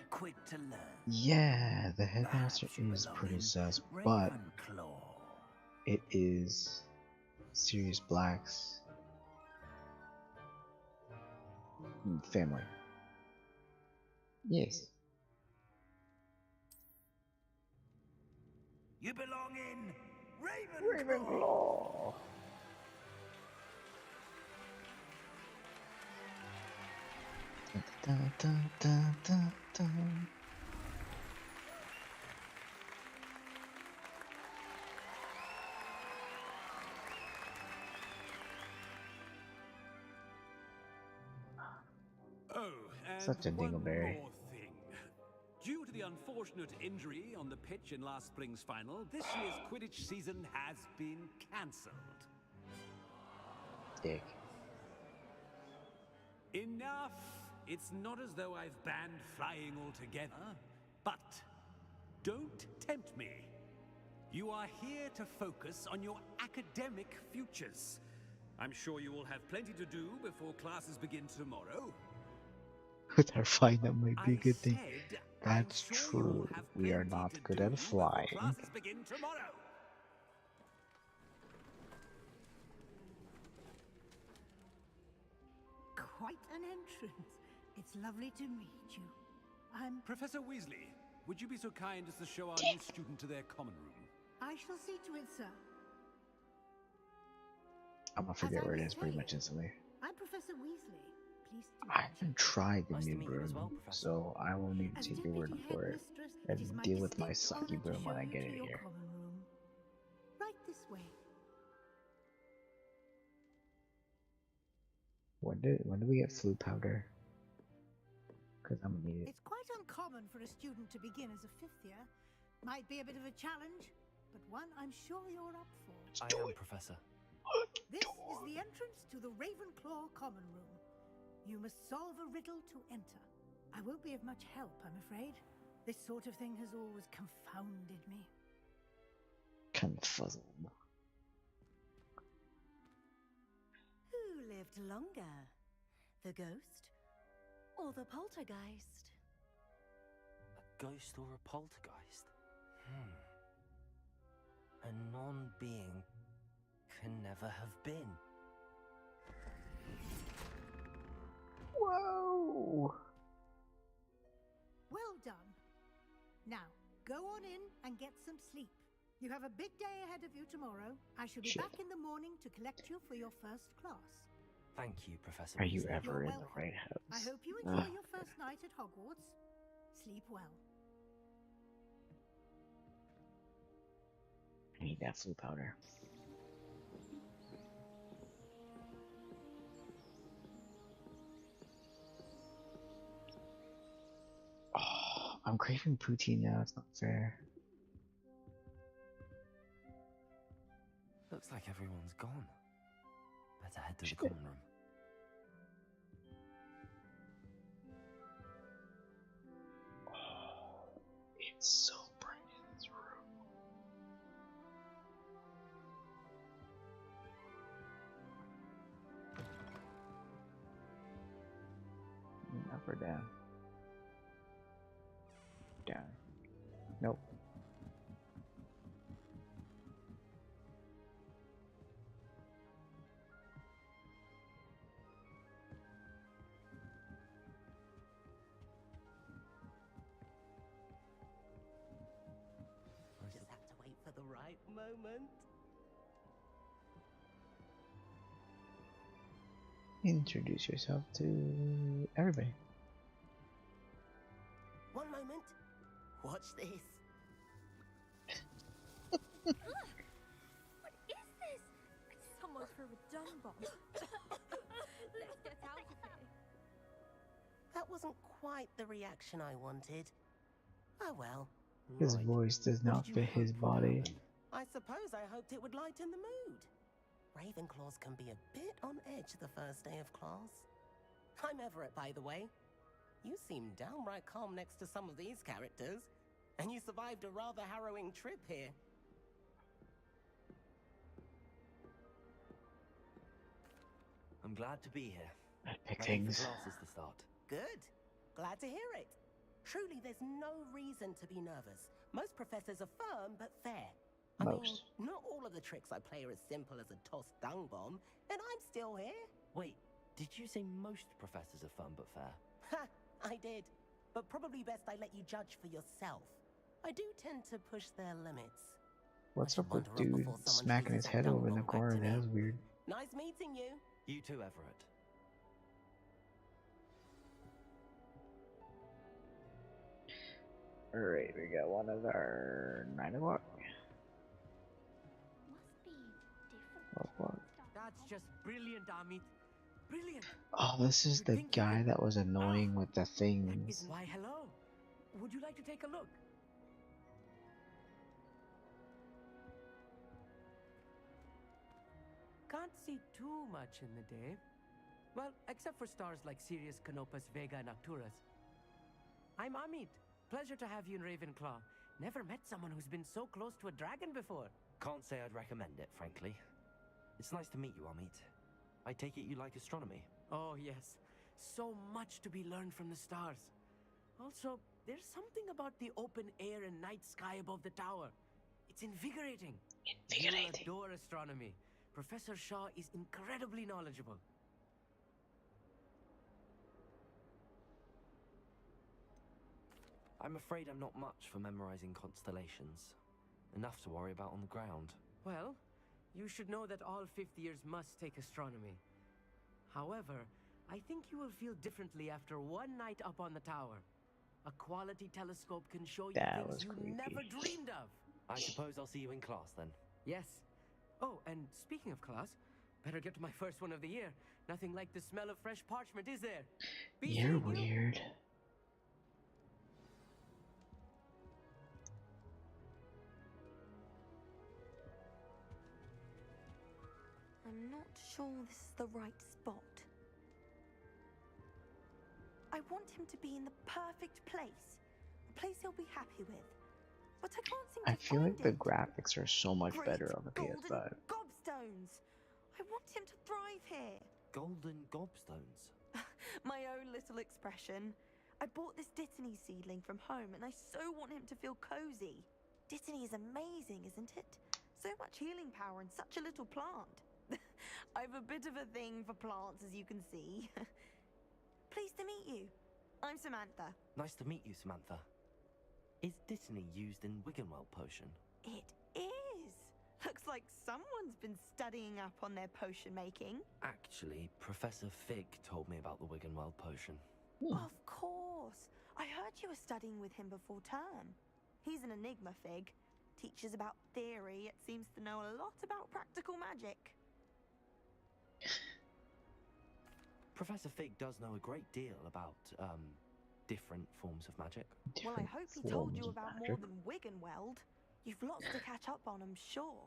quick to learn. Yeah, the headmaster is pretty sus, but it is Sirius Black's family. Yes. You belong in Ravenclaw. Ravenclaw. Dun, dun, dun, dun, dun. Oh, and Such a one dingleberry. more thing. Due to the unfortunate injury on the pitch in last spring's final, this year's Quidditch season has been cancelled. Dick. Enough! It's not as though I've banned flying altogether, but don't tempt me. You are here to focus on your academic futures. I'm sure you will have plenty to do before classes begin tomorrow. With our flying, that might be a good thing. said, That's I'm sure you will true. have We are plenty not to good do at before flying. Classes begin tomorrow. Quite an entrance. It's lovely to meet you. I'm... Professor Weasley, would you be so kind as to show our new student to their common room? I shall see to it, sir. I'm gonna forget where it is pretty much instantly. I'm Professor Weasley. Please do. I haven't tried the Nice to new meet you as broom, well, Professor. so I will need to As take your word deputy for it headmistress, and is deal with my distinct sucky honor to broom when show I you get to in your here. common room. Right this way. When do we get flu powder? Because I'm gonna need it. It's quite uncommon for a student to begin as a fifth year. Might be a bit of a challenge, but one I'm sure you're up for. I am, Professor. This is the entrance to the Ravenclaw common room. You must solve a riddle to enter. I won't be of much help, I'm afraid. This sort of thing has always confounded me. Confuzzled. Who lived longer? The ghost or the poltergeist? A ghost or a poltergeist? A non-being can never have been. Whoa! Well done. Now, go on in and get some sleep. You have a big day ahead of you tomorrow. I shall be Shit. back in the morning to collect you for your first class. Thank you, Professor. Are you Weasley. ever You're in welcome. the right I house? hope you enjoy your first night at Hogwarts. Sleep well. I need that flu powder. Oh, I'm craving poutine now. It's not fair. Looks like everyone's gone. Better head to Shit. the common room. Oh, it's so bright in this room. Up or down? Down. Nope. Just have to wait for the right moment. Introduce yourself to everybody. One moment. Watch this. What is this? Someone threw a dung bomb. Let's get out of here. That wasn't quite the reaction I wanted. Oh well. His voice does not fit his body. I suppose I hoped it would lighten the mood. Ravenclaws can be a bit on edge the first day of class. I'm Everett, by the way. You seem downright calm next to some of these characters, and you survived a rather harrowing trip here. I'm glad to be here. Pick things. Class is the start. Good. Glad to hear it. Truly, there's no reason to be nervous. Most professors are firm but fair. I mean, not all of the tricks I play are as simple as a tossed dung bomb, and I'm still here. Wait, did you say most professors are fun but fair? Ha! I did. But probably best I let you judge for yourself. I do tend to push their limits. What's up with dude smacking his head over in the corner? That was weird. Nice meeting you. You too, Everett. Alright, we got one of our 9 o'clock. That's just brilliant, Amit. Brilliant. Oh, this is the guy that was annoying with the things. Why, hello. Would you like to take a look? Can't see too much in the day. Well, except for stars like Sirius, Canopus, Vega, and Arcturus. I'm Amit. Pleasure to have you in Ravenclaw. Never met someone who's been so close to a dragon before. Can't say I'd recommend it, frankly. It's nice to meet you, Amit. I take it you like astronomy? Oh, yes. So much to be learned from the stars. Also, there's something about the open air and night sky above the tower. It's invigorating. You'll adore astronomy. Professor Shaw is incredibly knowledgeable. I'm afraid I'm not much for memorizing constellations. Enough to worry about on the ground. Well, you should know that all fifth years must take astronomy. However, I think you will feel differently after one night up on the tower. A quality telescope can show you things you never dreamed of. I suppose I'll see you in class then. Yes. Oh, and speaking of class, better get to my first one of the year. Nothing like the smell of fresh parchment, is there? You're weird. I'm not sure this is the right spot. I want him to be in the perfect place. A place he'll be happy with. But I can't seem to I feel like find the it. graphics are so much better on the Golden PS5. gobstones. I want him to thrive here. Golden gobstones? My own little expression. I bought this Dittany seedling from home and I so want him to feel cozy. Dittany is amazing, isn't it? So much healing power in such a little plant. I've a bit of a thing for plants, as you can see. Pleased to meet you. I'm Samantha. Nice to meet you, Samantha. Is Dittany used in Wiggenweld potion? It is. Looks like someone's been studying up on their potion making. Actually, Professor Fig told me about the Wiggenweld potion. Of course. I heard you were studying with him before term. He's an enigma, Fig. Teaches about theory, yet seems to know a lot about practical magic. Professor Fig does know a great deal about, different forms of magic. Well, I hope he told you about more than Wiggenweld. You've lots to catch up on, I'm sure.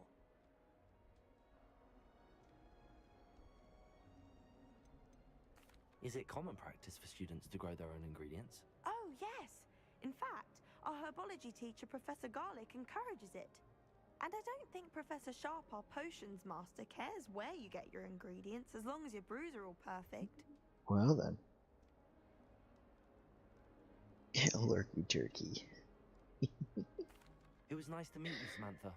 Is it common practice for students to grow their own ingredients? Oh, yes. In fact, our herbology teacher, Professor Garlick, encourages it. And I don't think Professor Sharp, our potions master, cares where you get your ingredients, as long as your brews are all perfect. Well then. Lurky turkey. It was nice to meet you, Samantha.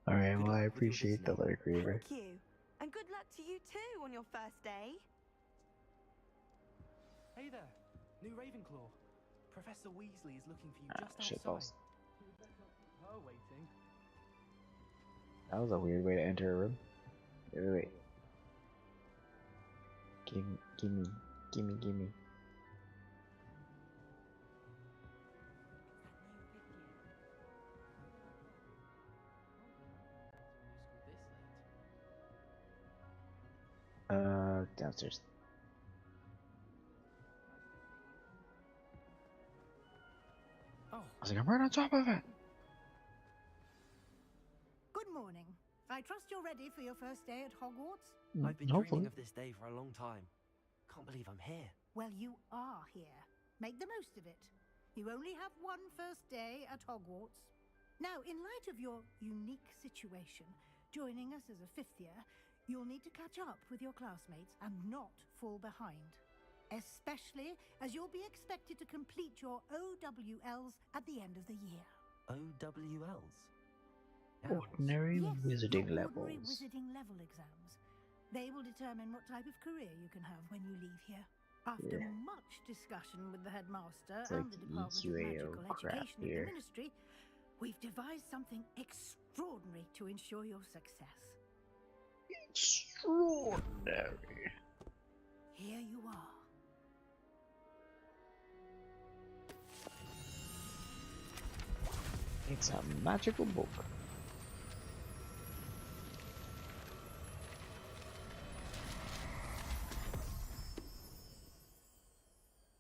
Alright, well I appreciate the Lurk Reaver. Thank you. And good luck to you too on your first day. Hey there, new Ravenclaw. Professor Weasley is looking for you just outside. Shitballs. Her waiting. That was a weird way to enter a room. Wait. Gimme, gimme, gimme. Downstairs. Oh. I was like, I'm right on top of it. Good morning. I trust you're ready for your first day at Hogwarts? I've been dreaming of this day for a long time. Can't believe I'm here. Well, you are here. Make the most of it. You only have one first day at Hogwarts. Now, in light of your unique situation, joining us as a fifth year, you'll need to catch up with your classmates and not fall behind. Especially as you'll be expected to complete your OWLs at the end of the year. OWLs? Ordinary wizarding your levels. Ordinary wizarding level exams. They will determine what type of career you can have when you leave here. After much discussion with the headmaster and the Department of Magical Education at the Ministry, we've devised something extraordinary to ensure your success. Extraordinary. Here you are. It's a magical book.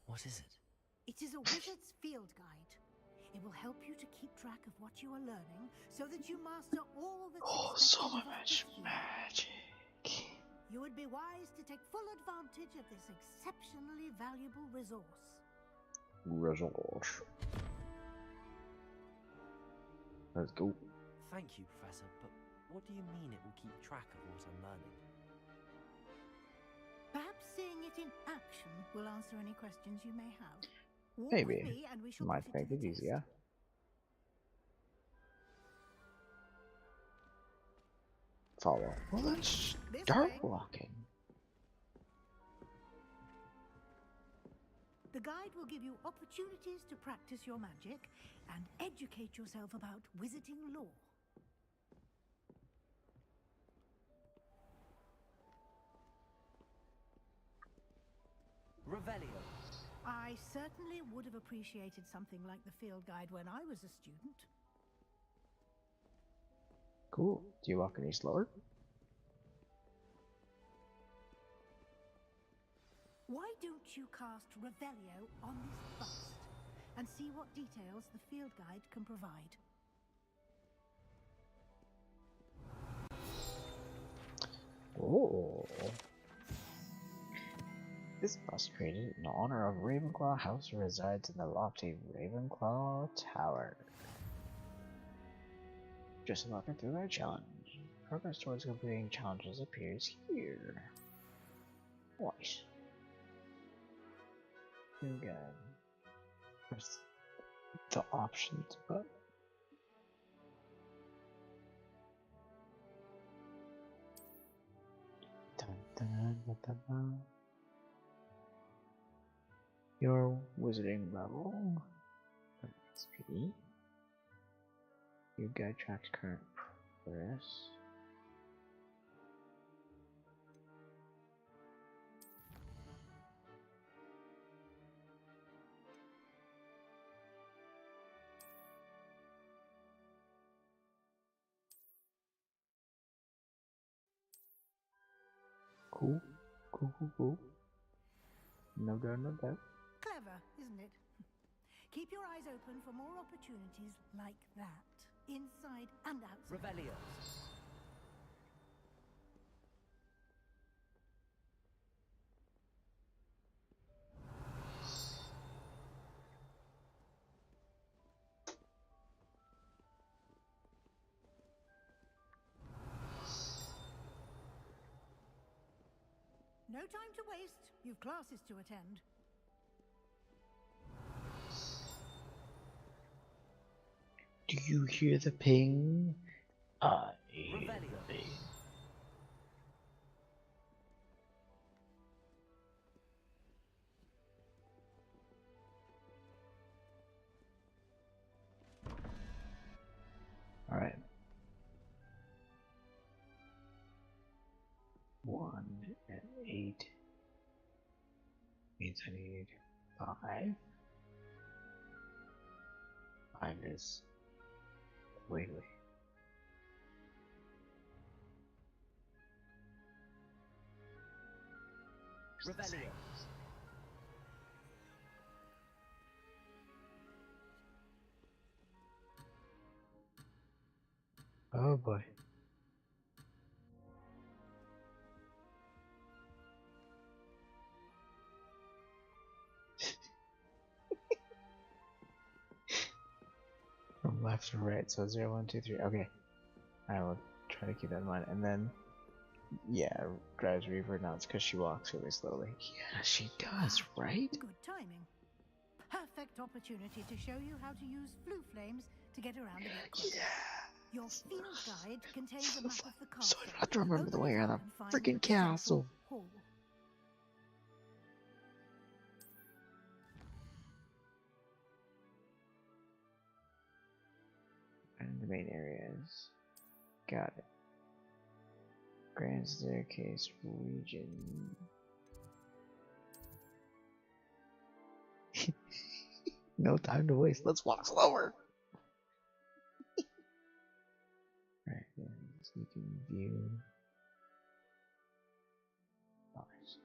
What is it? It is a wizard's field guide. It will help you to keep track of what you are learning so that you master all that's so expected of much you. magic. You would be wise to take full advantage of this exceptionally valuable resource. Let's go. Thank you, Professor, but what do you mean it will keep track of what I'm learning? Perhaps seeing it in action will answer any questions you may have. Walk Maybe. with me and we shall Might put it make to it the test. easier. Follow. Well, let's start walking. The guide will give you opportunities to practice your magic and educate yourself about wizarding lore. Revelio. I certainly would have appreciated something like the field guide when I was a student. Cool. Do you walk any slower? Why don't you cast Revelio on this bust and see what details the field guide can provide? Oh. This bust created in honor of Ravenclaw House resides in the lofty Ravenclaw Tower. Just walking through our challenge. Progress towards completing challenges appears here. Nice. Again. Press the options button. Dun, dun, dun, dun, dun. Your wizarding level. XP. Your guide tracks current progress. Cool. Cool. No doubt, no doubt. Clever, isn't it? Keep your eyes open for more opportunities like that, inside and outside. Revelio. No time to waste. You've classes to attend. Do you hear the ping? I hear the ping. Alright. 1 and 8. means I need 5. 5 is wiggly. Revelio. Oh boy. From left to right, so 0, 1, 2, 3. Okay. I will try to keep that in mind. And then, yeah, drives Reaver nuts because she walks really slowly. Yeah, she does, right? Good timing. Perfect opportunity to show you how to use flue flames to get around the bit. Yeah. Your field guide contains a map of the castle. So I have to remember the Open way it around up the and find freaking castle. Hall. And the main areas. Got it. Grand Staircase region. No time to waste. Let's walk slower. Right then, sneaking view. Nice.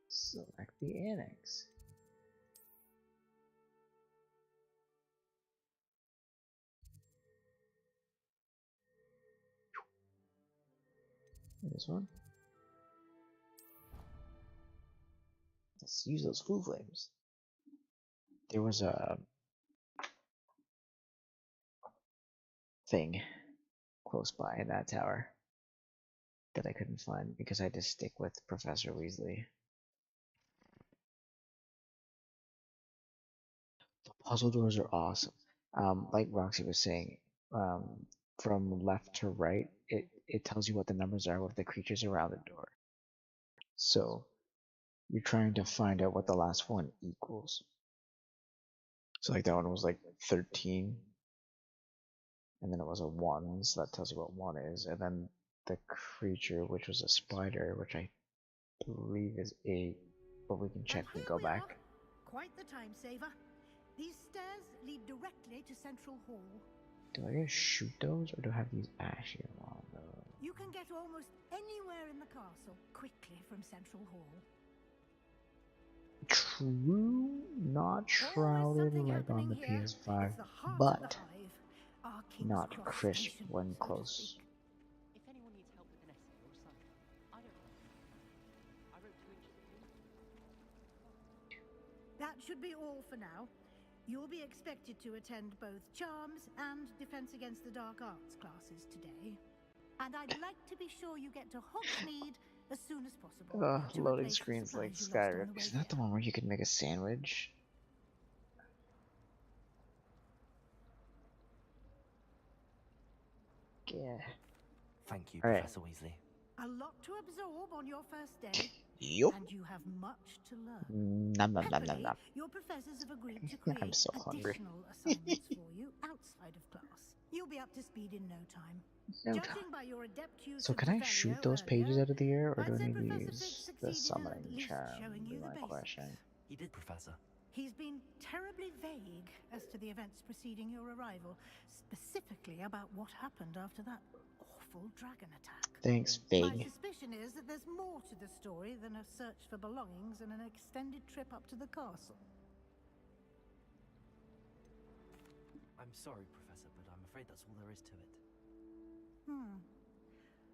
Select the annex. This one. Let's use those flue flames. There was a thing close by that tower that I couldn't find because I had to stick with Professor Weasley. The puzzle doors are awesome. Like Roxy was saying, from left to right, it tells you what the numbers are with the creatures around the door. So you're trying to find out what the last one equals. So like that one was like 13, and then it was a 1, so that tells you what 1 is, and then the creature, which was a spider, which I believe is 8, but we can check when we go back. Quite the time saver. These stairs lead directly to Central Hall. Do I just shoot those, or do I have these ashy along those? You can get almost anywhere in the castle quickly from Central Hall. True, not shrouded like on the PS5, but not crisp when close. If anyone needs help with an essay or assignment, I don't know. I wrote 2 inches of blue. That should be all for now. You'll be expected to attend both Charms and Defense Against the Dark Arts classes today. And I'd like to be sure you get to Hogsmeade as soon as possible. Loading screens like Skyrim. Isn't that the one where you can make a sandwich? Yeah. Thank you, All right. Professor Weasley. A lot to absorb on your first day. Yup. And you have much to learn. Nom nom nom nom nom. Your professors have agreed to create I'm so hungry. additional assignments for you outside of class. You'll be up to speed in no time. No Judging time. by your adept use So of can I Revelio shoot those earlier, pages out of the air, or do I I'd say need to Professor use Fig the succeeded in summoning at least charm? showing you Is the my basics. question. He did, Professor. He's been terribly vague as to the events preceding your arrival, specifically about what happened after that awful dragon attack. Thanks, My Fig. suspicion is that there's more to the story than a search for belongings and an extended trip up to the castle. I'm sorry, Professor, but I'm afraid that's all there is to it.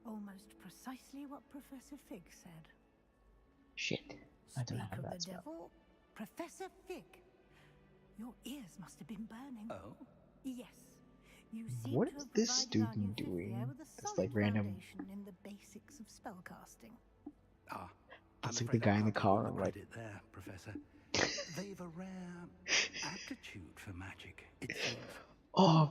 Almost precisely what Professor Fig said. Shit. I don't Speak have of that the spell. devil, Professor Fig. Your ears must have been burning. Oh? Yes. You seem What to is have this provided our student new fifth doing? year with a This solid like random. foundation in the basics of spellcasting. Ah, That's I'm like the afraid guy I in the can't give you all car, the like. credit there, Professor. They've a rare aptitude for magic, it seems. Oh,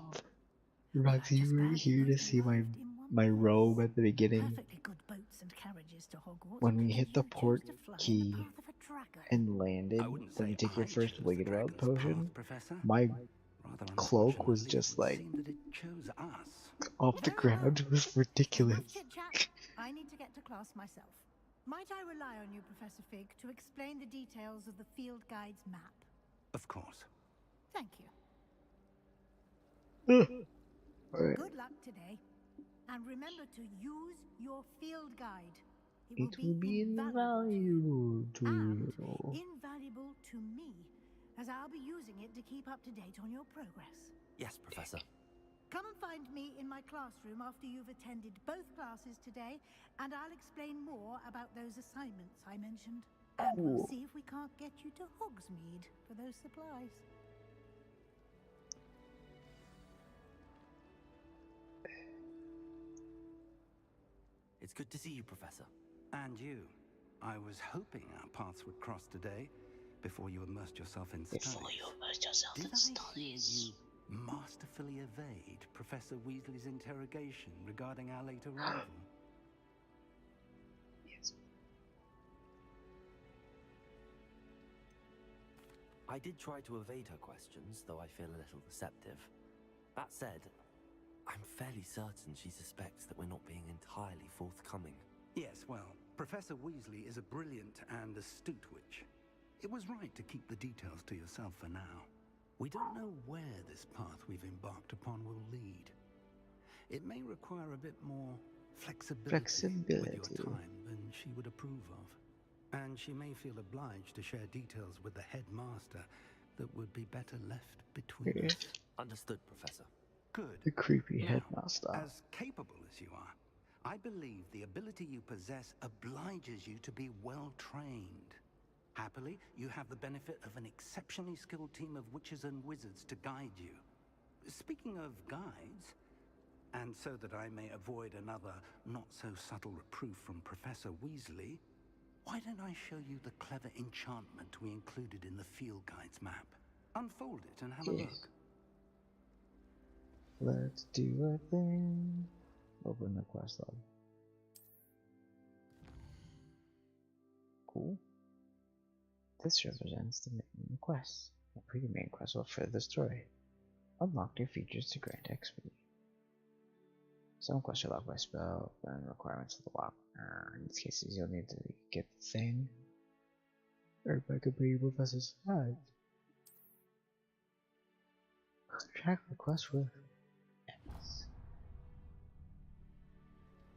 Roxy, you were here to see my robe at the beginning. Perfectly good boats and carriages to Hogwarts. When we and hit you the choose port to fly in the key path of a dragon. and landed, I wouldn't when you say take your I first chose the Wicked Wild dragon's potion, path, Professor. my Rather cloak was unfortunately, just it would like seem that it chose us. off the ground. It was ridiculous. Enough chit-chat. I need to get to class myself. Might I rely on you, Professor Fig, to explain the details of the field guide's map? Of course. Thank you. Alright. Good luck today. And remember to use your field guide. It will be invaluable to you. Invaluable to me, as I'll be using it to keep up to date on your progress. Yes, Professor. Come and find me in my classroom after you've attended both classes today, and I'll explain more about those assignments I mentioned. And we'll see if we can't get you to Hogsmeade for those supplies. It's good to see you, Professor. And you. I was hoping our paths would cross today, before you immersed yourself in studies. Before you immersed yourself in studies. Did I hear studies. you masterfully evade Professor Weasley's interrogation regarding our late arrival? Yes. I did try to evade her questions, though I feel a little deceptive. That said, I'm fairly certain she suspects that we're not being entirely forthcoming. Yes, well, Professor Weasley is a brilliant and astute witch. It was right to keep the details to yourself for now. We don't know where this path we've embarked upon will lead. It may require a bit more flexibility with your time than she would approve of. And she may feel obliged to share details with the headmaster that would be better left between us. Understood, Professor. Good. The creepy Now, headmaster. as capable as you are, I believe the ability you possess obliges you to be well trained. Happily, you have the benefit of an exceptionally skilled team of witches and wizards to guide you. Speaking of guides, and so that I may avoid another not-so-subtle reproof from Professor Weasley, why don't I show you the clever enchantment we included in the field guide's map? Unfold it and have a look. Let's do a thing. Open the quest log. Cool. This represents the main quest. A pre-main quest will further the story. Unlock new features to grant XP. Some quests are locked by spell and requirements of the lock. In these cases, you'll need to get the thing or by completing Professor's side. Track the quest with Immerse.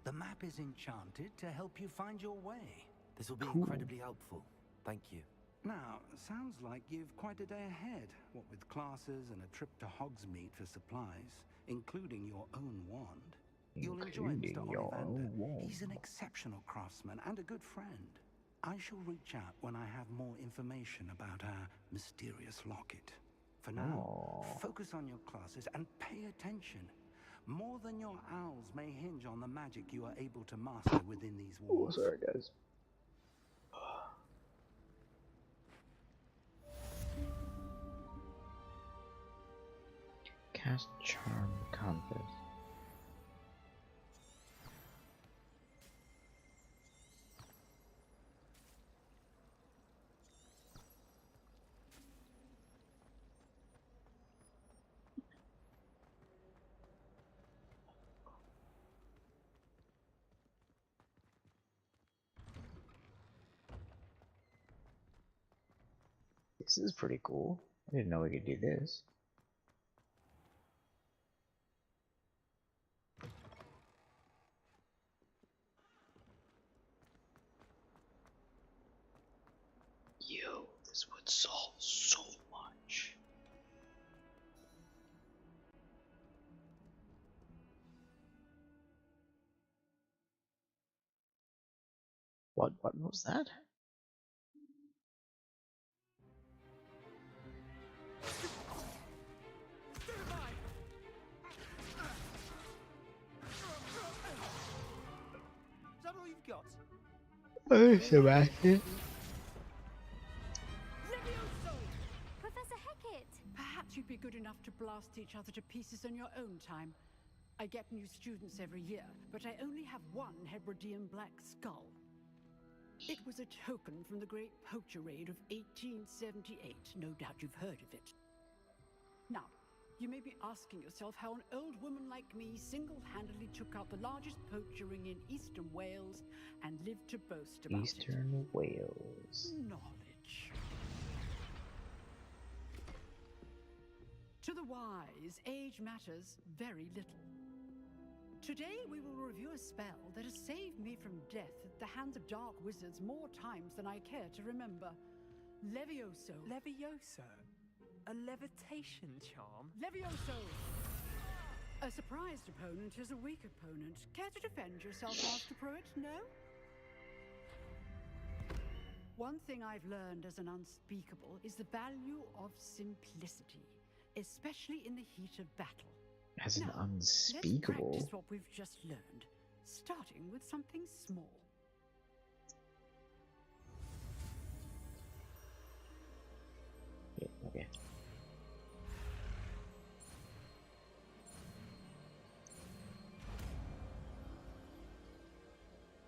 The map is enchanted to help you find your way. This will be incredibly helpful. Thank you. Now, sounds like you've quite a day ahead, what with classes and a trip to Hogsmeade for supplies, including your own wand. You'll enjoy Mr. Ollivander. He's an exceptional craftsman and a good friend. I shall reach out when I have more information about our mysterious locket. For now, focus on your classes and pay attention. More than your owls may hinge on the magic you are able to master within these walls. Oh, sorry guys. Cast Charm Compass. This is pretty cool. I didn't know we could do this. Yo, this would solve so much. What button was that? Is that all you've got? Oh, Sebastian. Professor Hecat! Perhaps you'd be good enough to blast each other to pieces in your own time. I get new students every year, but I only have one Hebridean black skull. It was a token from the Great Poacher Raid of 1878. No doubt you've heard of it. Now, You may be asking yourself how an old woman like me single-handedly took out the largest poacher ring in Eastern Wales and lived to boast about Eastern Wales. Knowledge. To the wise, age matters very little. Today we will review a spell that has saved me from death at the hands of dark wizards more times than I care to remember. Levioso. Levioso? A levitation charm? Levioso! A surprised opponent is a weak opponent. Care to defend yourself, Master Pruitt? No? One thing I've learned as an unspeakable is the value of simplicity, especially in the heat of battle. As an Now, unspeakable. Let's practice what we've just learned, starting with something small. Yeah, okay.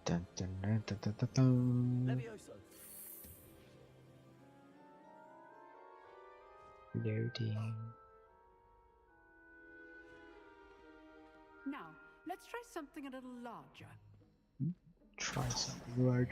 Dun, dun, dun, dun, dun, dun, dun. Levioso. Loading. Now, let's try something a little larger. Try something large.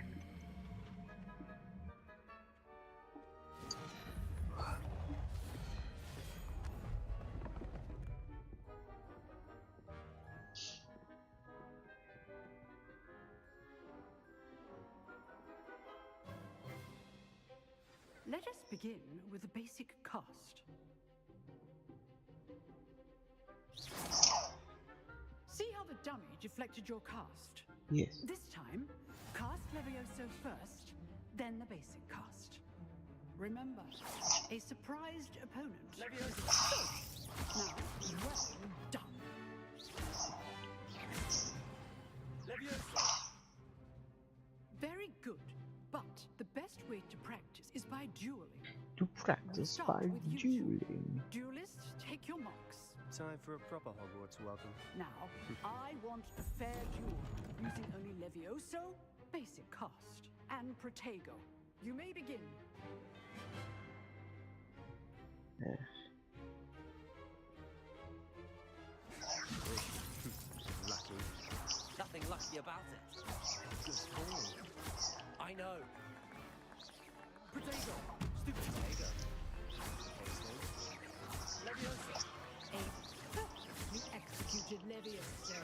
Let us begin with a basic cast. See how the dummy deflected your cast? Yes. This time, cast Levioso first, then the basic cast. Remember, a surprised opponent. Levioso! Now, well done. Levioso! Very good, but the best way to practice is by dueling. To practice by dueling. Duelists, take your marks. Time for a proper Hogwarts welcome. Now, I want a fair duel, using only Levioso, basic cast, and Protego. You may begin. Lucky. Nothing lucky about it. Good call. I know. Protego. Stupid Protego. Levioso. A perfectly executed Levioso.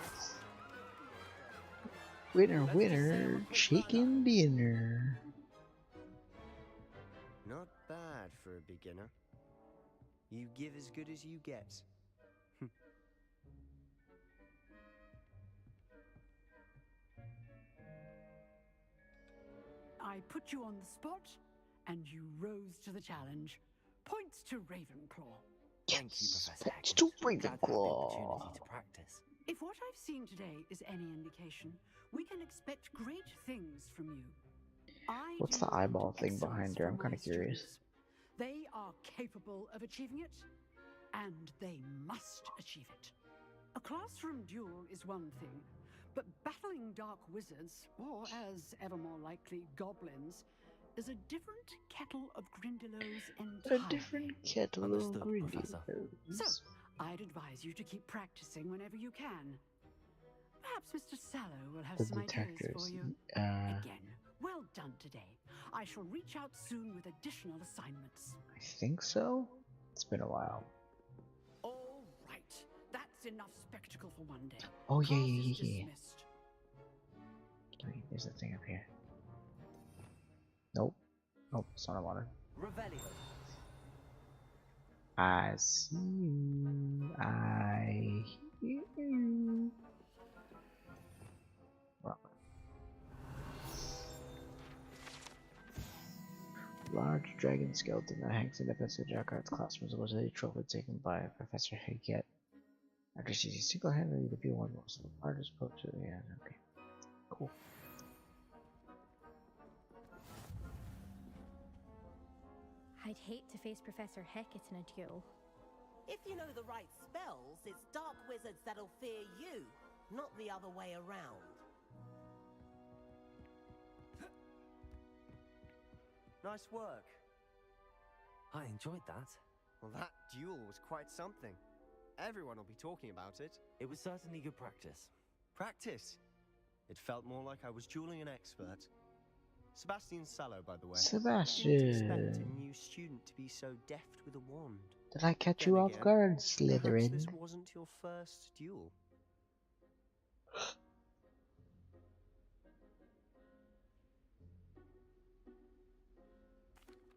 Winner, winner, chicken dinner. Not bad for a beginner. You give as good as you get. I put you on the spot, and you rose to the challenge. Points to Ravenclaw. Thank you, Professor Points to Glad to have the Ravenclaw. opportunity to practice. If what I've seen today is any indication, we can expect great things from you. What's the eyeball thing behind her? I'm kind of curious. They are capable of achieving it, and they must achieve it. A classroom duel is one thing, but battling dark wizards, or as ever more likely, goblins, is a different kettle of Grindylows entirely. A different kettle Understood, of Professor. Grindylows. So, I'd advise you to keep practicing whenever you can. Perhaps Mr. Sallow will have The some ideas detectives. for you. Again, well done today. I shall reach out soon with additional assignments. I think so. It's been a while. All right, that's enough spectacle for one day. Oh yeah, Class yeah, is yeah, yeah. dismissed. Wait, there's a thing up here. Nope. Nope, it's not what I wanted. Revelio. I see you. I hear you. Wrong. Large dragon skeleton that hangs in Professor Jacquard's classroom was a trophy taken by Professor Higgett. After she single-handedly defeated one of the largest poachers. Yeah, okay. Cool. I'd hate to face Professor Higgett in a duel. If you know the right spells, it's dark wizards that'll fear you, not the other way around. Nice work. I enjoyed that. Well, that duel was quite something. Everyone will be talking about it. It was certainly good practice. Practice? It felt more like I was dueling an expert. Sebastian Sallow, by the way. Sebastian. Didn't expect a new student to be so deft with a wand. Did I catch Then you off again, guard, perhaps Slytherin? this wasn't your first duel.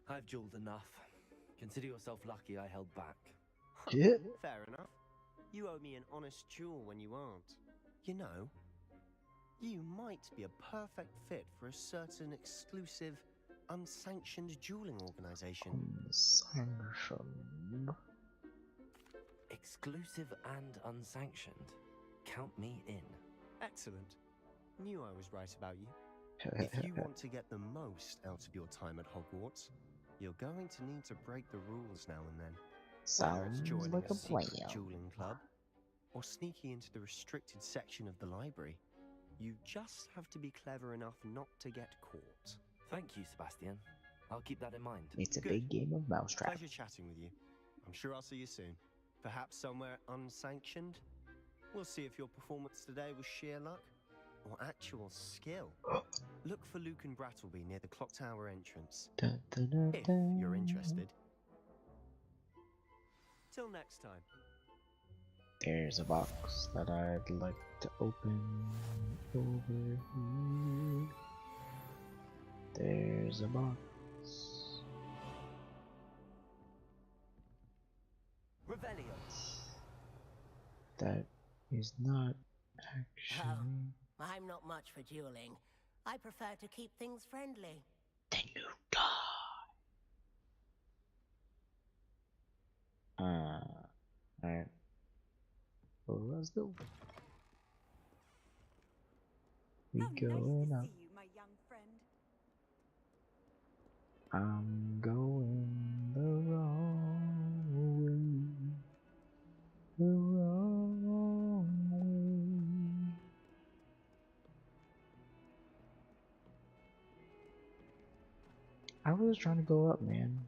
I've dueled enough. Consider yourself lucky I held back. Yeah. Fair enough. You owe me an honest duel when you aren't. You know, you might be a perfect fit for a certain exclusive, unsanctioned dueling organization. Unsanctioned. Exclusive and unsanctioned. Count me in. Excellent. Knew I was right about you. If you want to get the most out of your time at Hogwarts, you're going to need to break the rules now and then. Sounds joining like a secret plan. dueling club, or sneaking into the restricted section of the library. You just have to be clever enough not to get caught. Thank you, Sebastian. I'll keep that in mind. It's a Good. big game of mousetrap. Pleasure chatting with you. I'm sure I'll see you soon. Perhaps somewhere unsanctioned? We'll see if your performance today was sheer luck or actual skill. Look for Luke and Brattleby near the clock tower entrance. Dun, dun, dun, If dun. you're interested. Till next time. There's a box that I'd like to open over here. There's a box. Revelio. That is not actually. I'm not much for dueling. I prefer to keep things friendly. Then you die. Alright. Well, let's go. We going up. See you, my young friend. I'm going the wrong way. The wrong way. I was trying to go up, man.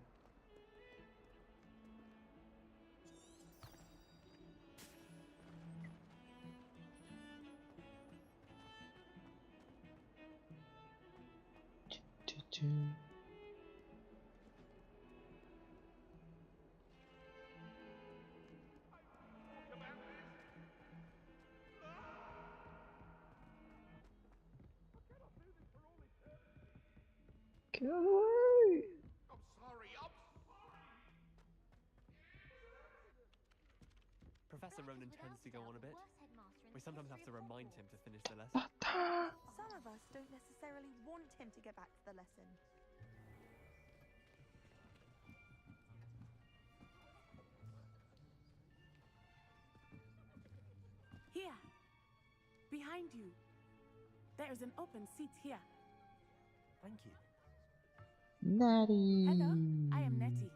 Get out of the way! I'm sorry, Professor Ronan tends to go on a bit. We sometimes have to remind him to finish the lesson. Some of us don't necessarily want him to get back to the lesson. Here, behind you. There is an open seat here. Thank you. Natty. Hello, I am Nettie.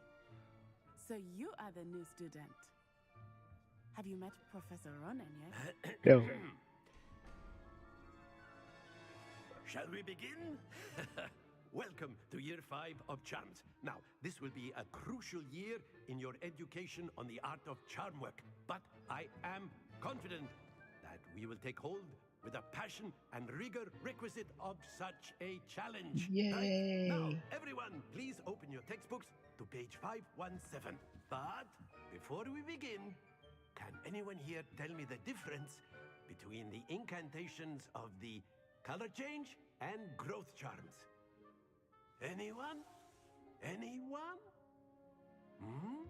So you are the new student. Have you met Professor Ronan yet? No. Shall we begin? Welcome to Year 5 of Charms. Now, this will be a crucial year in your education on the art of charm work, but I am confident that we will take hold with a passion and rigor requisite of such a challenge. Yay! Right? Now, everyone, please open your textbooks to page 517. But before we begin, can anyone here tell me the difference between the incantations of the color change and growth charms? Anyone? Anyone? Hmm?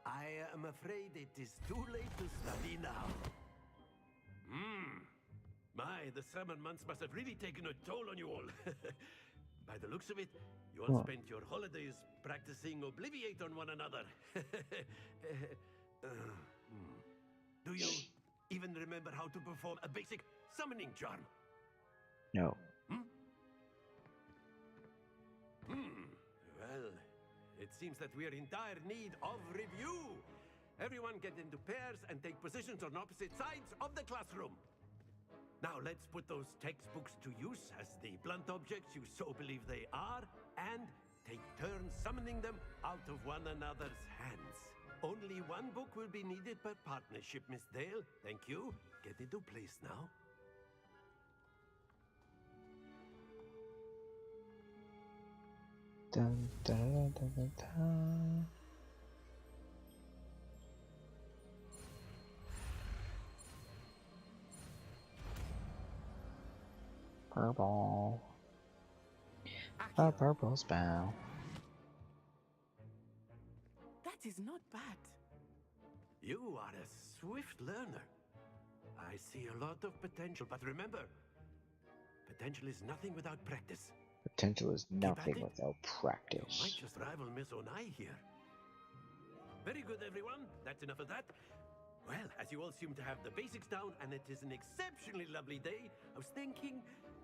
I am afraid it is too late to study now. My, the summer months must have really taken a toll on you all. By the looks of it, you all spent your holidays practicing Obliviate on one another. Do you even remember how to perform a basic summoning charm? No. Well, it seems that we are in dire need of review. Everyone get into pairs and take positions on opposite sides of the classroom. Now let's put those textbooks to use as the blunt objects you so believe they are, and take turns summoning them out of one another's hands. Only one book will be needed per partnership, Miss Dale. Thank you. Get into place now. Dun, dun, dun, dun, dun. Purple. A purple spell. That is not bad. You are a swift learner. I see a lot of potential, but remember, potential is nothing without practice. Potential is nothing it. without You practice. might just rival Miss Onai here. Very good, everyone. That's enough of that. Well, as you all seem to have the basics down, and it is an exceptionally lovely day, I was thinking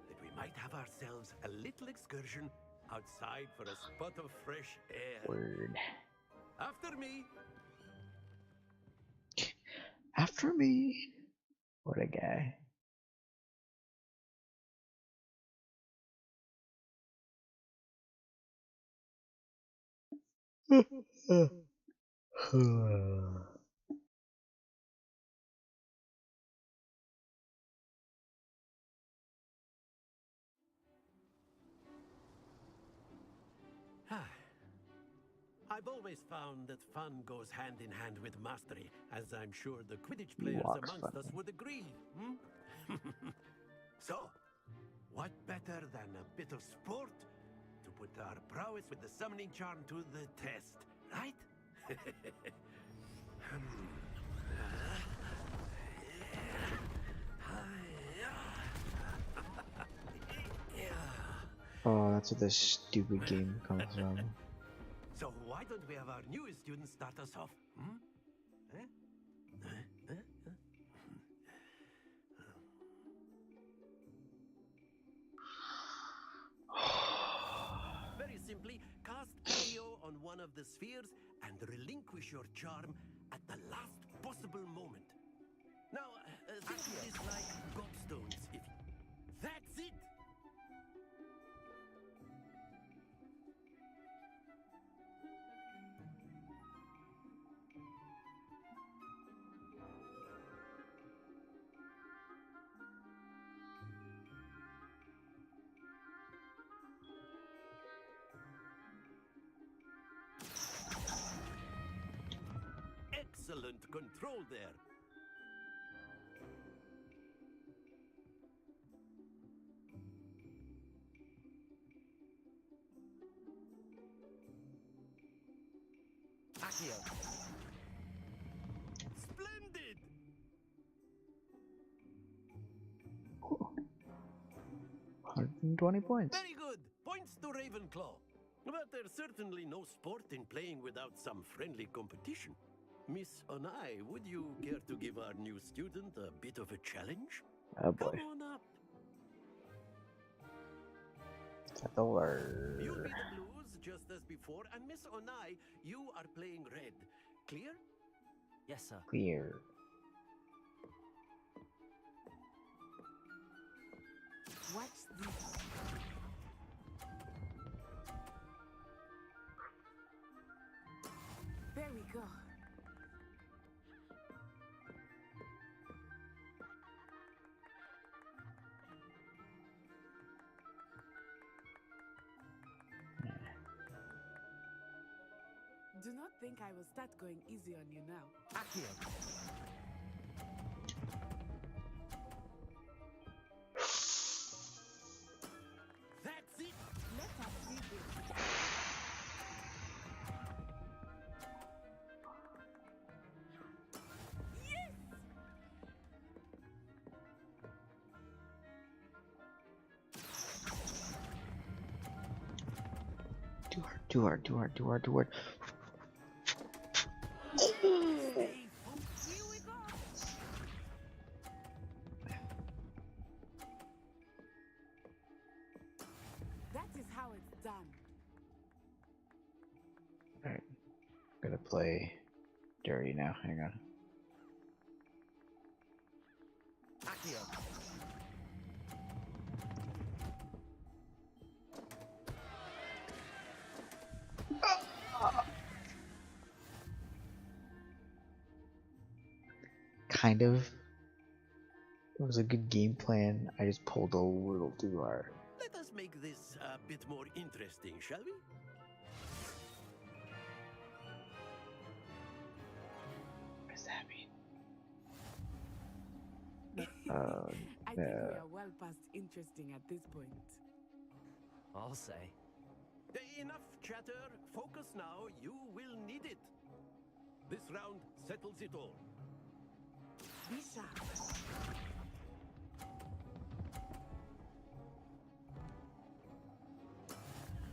that we might have ourselves a little excursion outside for a spot of fresh air. Word. After me. After me. What a guy. I've always found that fun goes hand in hand with mastery, as I'm sure the Quidditch players amongst us would agree. So, what better than a bit of sport to put our prowess with the summoning charm to the test, right? Oh, that's what this stupid game comes from. So why don't we have our newest student start us off? Very simply, cast Accio on one of the spheres and relinquish your charm at the last possible moment. Now, think of this like gobstones. If that's it. Excellent control there. Accio. Splendid! 120 points. Very good. Points to Ravenclaw. But there's certainly no sport in playing without some friendly competition. Miss Onai, would you care to give our new student a bit of a challenge? Oh boy. Come on up. You'll be the blues just as before, and Miss Onai, you are playing red. Clear? Yes, sir. Clear. Watch this. There we go. Do not think I will start going easy on you now. Accio. That's it. Let us see this. Too hard. That is how it's done. Alright. I'm gonna play dirty now. Hang on. Accio. kind of. It was a good game plan. I just pulled a little too hard. Let us make this a bit more interesting, shall we? What does that mean? I think we are well past interesting at this point. I'll say. Enough chatter. Focus now. You will need it. This round settles it all. Be sharp.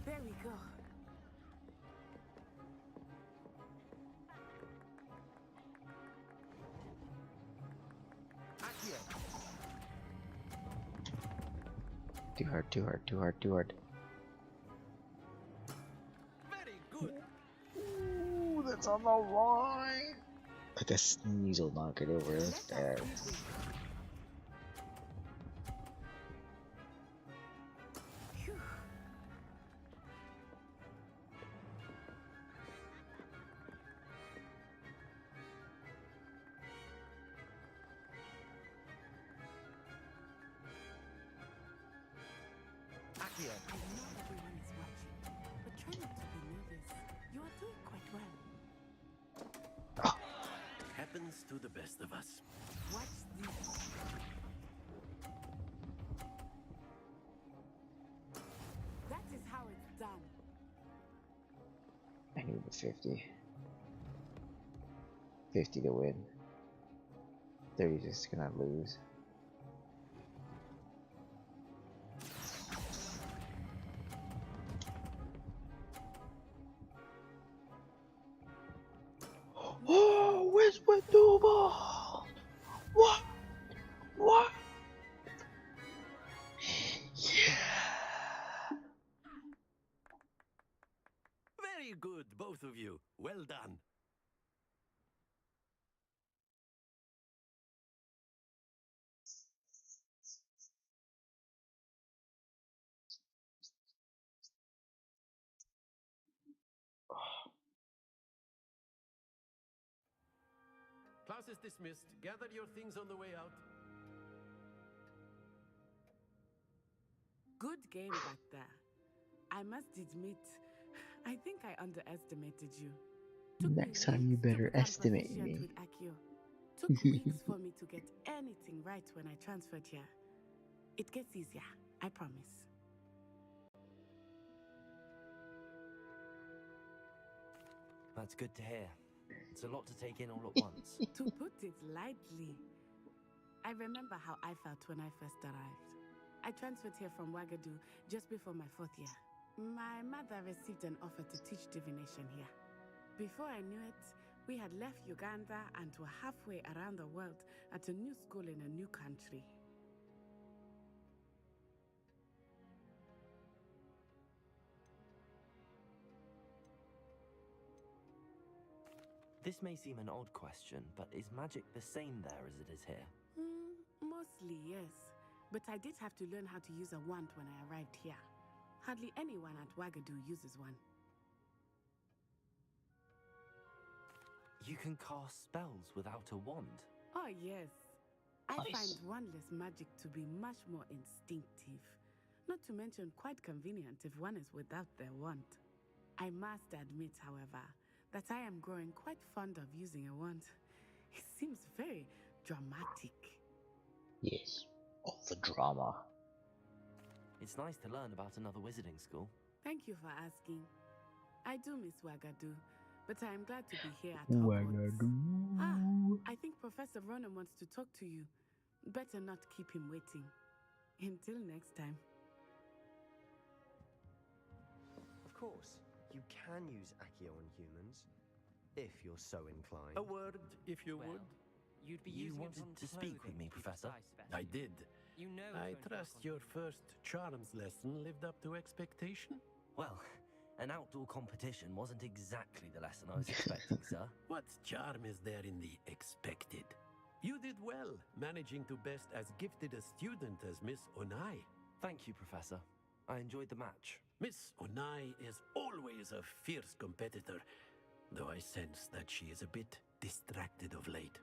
There we go. Too hard, too hard, too hard, too hard. Very good. Ooh, that's on the line. Like a sneeze will knock it over. That's bad. Happens to the best of us. Watch this. That is how it's done. I need the 50. 50 to win. 30 just gonna lose. Oh, where's my ball? What? What? Yeah. Very good, both of you. Well done. Class is dismissed. Gather your things on the way out. Good game back there. I must admit, I think I underestimated you. Next time you better estimate me. With Accio. Took weeks for me to get anything right when I transferred here. It gets easier, I promise. That's good to hear. It's a lot to take in all at once. To put it lightly, I remember how I felt when I first arrived. I transferred here from Wagadu just before my 4th year. My mother received an offer to teach divination here. Before I knew it, we had left Uganda and were halfway around the world at a new school in a new country. This may seem an odd question, but is magic the same there as it is here? Mostly, yes. But I did have to learn how to use a wand when I arrived here. Hardly anyone at Wagadu uses one. You can cast spells without a wand? Oh, yes. I Nice. find wandless magic to be much more instinctive. Not to mention quite convenient if one is without their wand. I must admit, however, that I am growing quite fond of using a wand. It seems very dramatic. Yes, all the drama. It's nice to learn about another wizarding school. Thank you for asking. I do miss Wagadu, but I am glad to be here at Hogwarts. I think Professor Ronan wants to talk to you. Better not keep him waiting. Until next time. Of course, you can use Accio on humans, if you're so inclined. A word, if you would. You'd be You using wanted it on to speak with clothing me, to keep Professor? size better. I did. You know I it's going to trust knock on your first charms lesson lived up to expectation. Well, an outdoor competition wasn't exactly the lesson I was expecting, sir. What charm is there in the expected? You did well, managing to best as gifted a student as Miss Onai. Thank you, Professor. I enjoyed the match. Miss Onai is always a fierce competitor, though I sense that she is a bit distracted of late.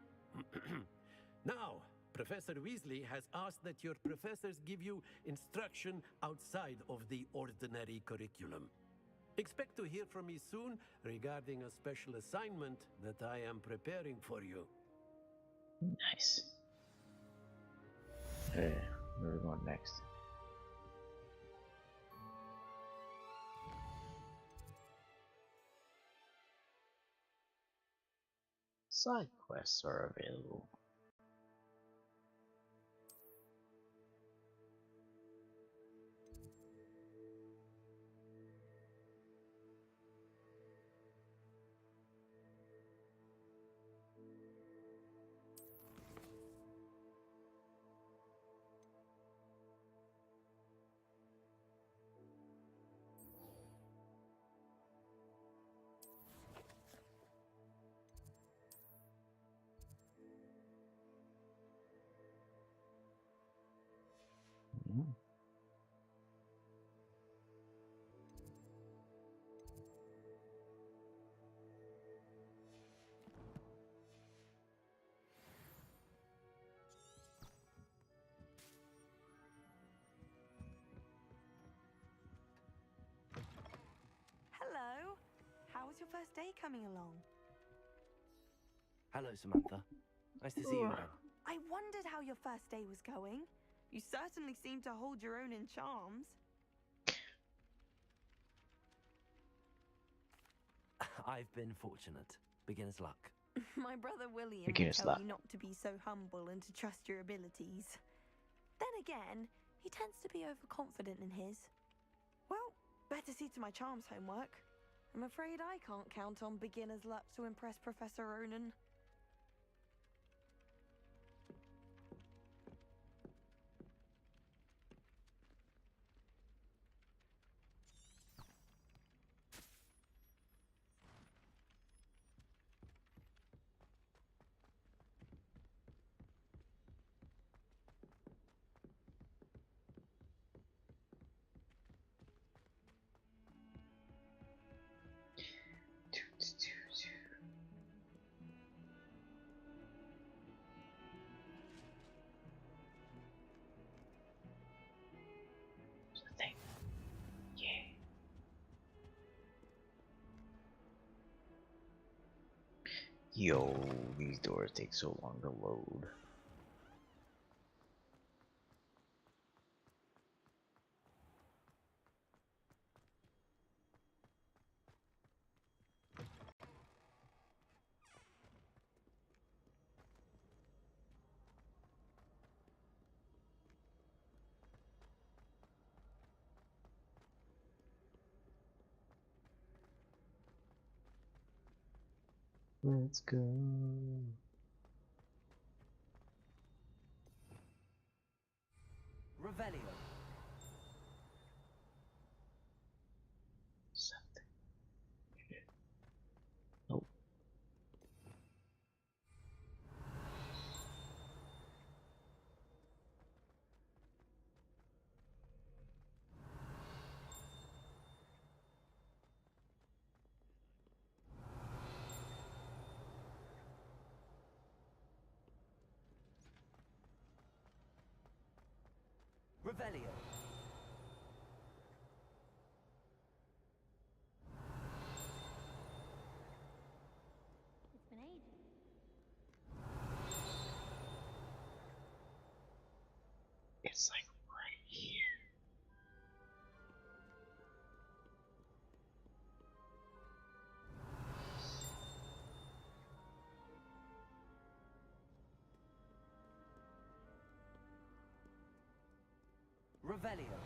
Now, Professor Weasley has asked that your professors give you instruction outside of the ordinary curriculum. Expect to hear from me soon regarding a special assignment that I am preparing for you. Nice. Where are we going next? Side quests are available. Hello. How was your first day coming along? Hello, Samantha. Nice to see you again. I wondered how your first day was going. You certainly seem to hold your own in charms. I've been fortunate. Beginner's luck. My brother William Beginner's would tell luck. you not to be so humble and to trust your abilities. Then again, he tends to be overconfident in his. Well, better see to my charms homework. I'm afraid I can't count on beginner's luck to impress Professor Ronan. Yo, these doors take so long to load. Let's go. Revelio. Something. Nope. Revelio. It's been ages. It's like right here. Revelio.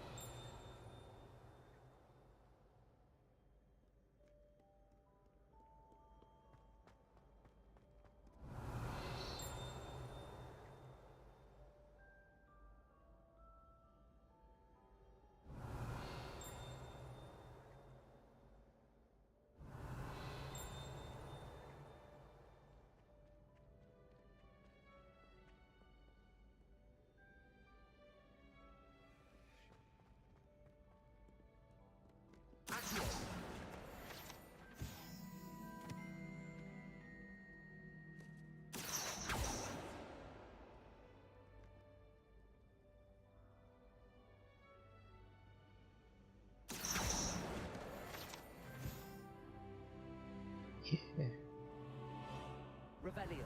Revelio.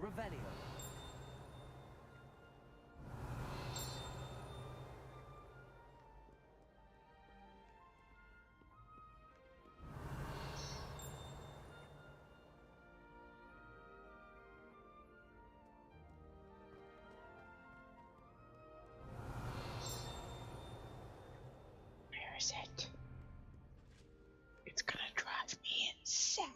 Revelio. Where is it? It's gonna drive me insane.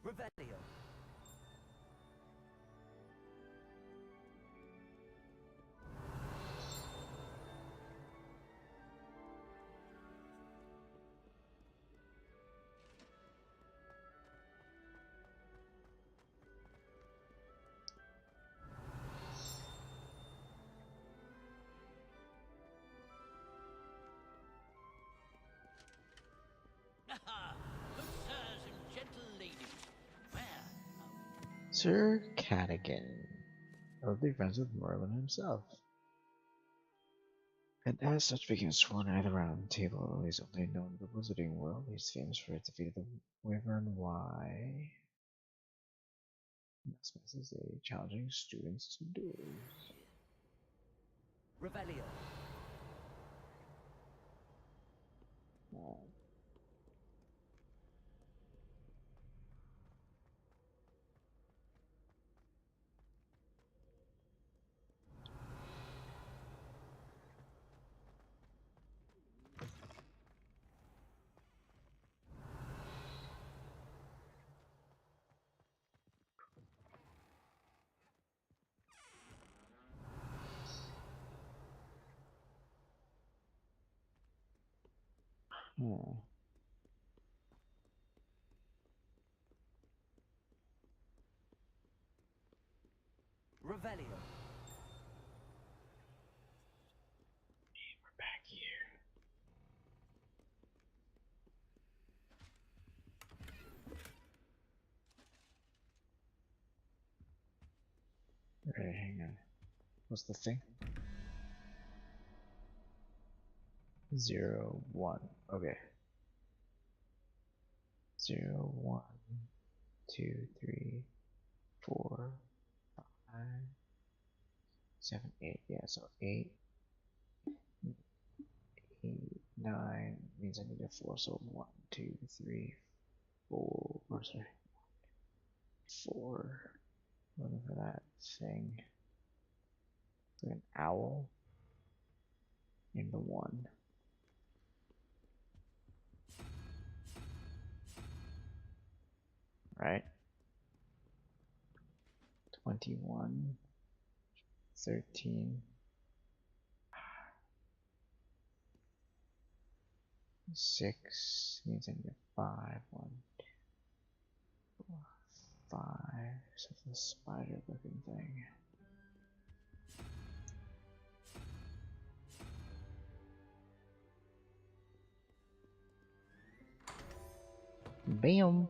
Revelio. Good sirs and gentle ladies, where? Sir Cadogan, early friends with Merlin himself, and as such became sworn at the Round Table. He's only known in the wizarding world. He's famous for his defeat of the Wyvern Y. Mesmerizes a challenging students to duels. Revelio. Revelio. We're back here. Alright, hang on. What's the thing? 0, 1. Okay. 0, 1, 2, 3, 4, 5, 7, 8. Yeah, so 8, 9 means I need a 4. So 1, 2, 3, 4. Or sorry, 4. Looking for that thing. It's like an owl. In the 1. Right? 21, 13, 6 means I need a 5, 1, 4, 5. So the spider looking thing. Bam!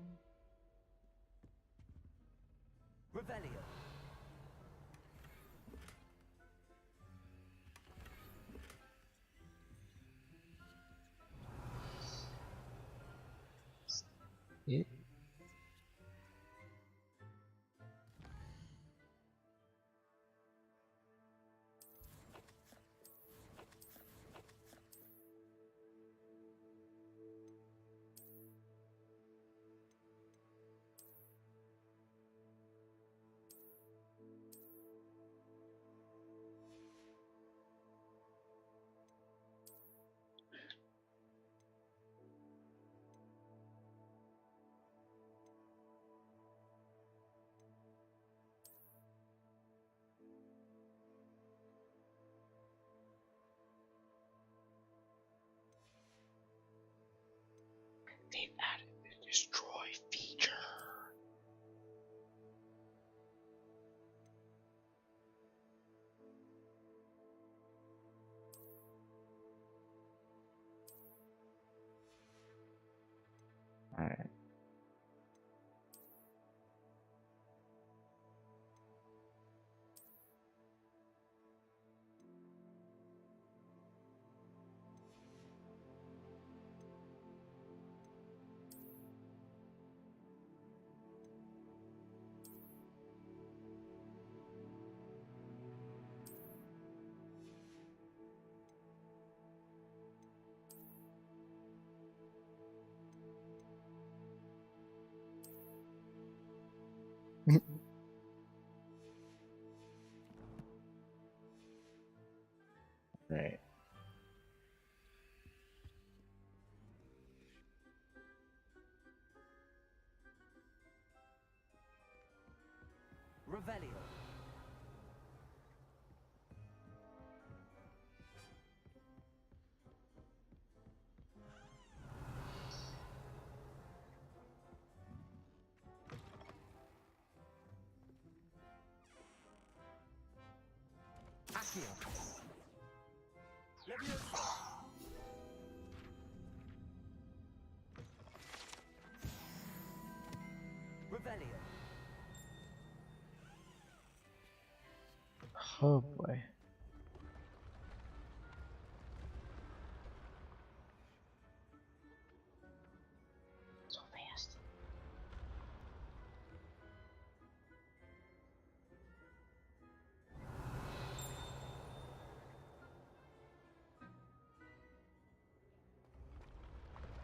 Revelio. It. Right. Revelio. Accio. Leviosa. Revelio. Oh boy. So fast.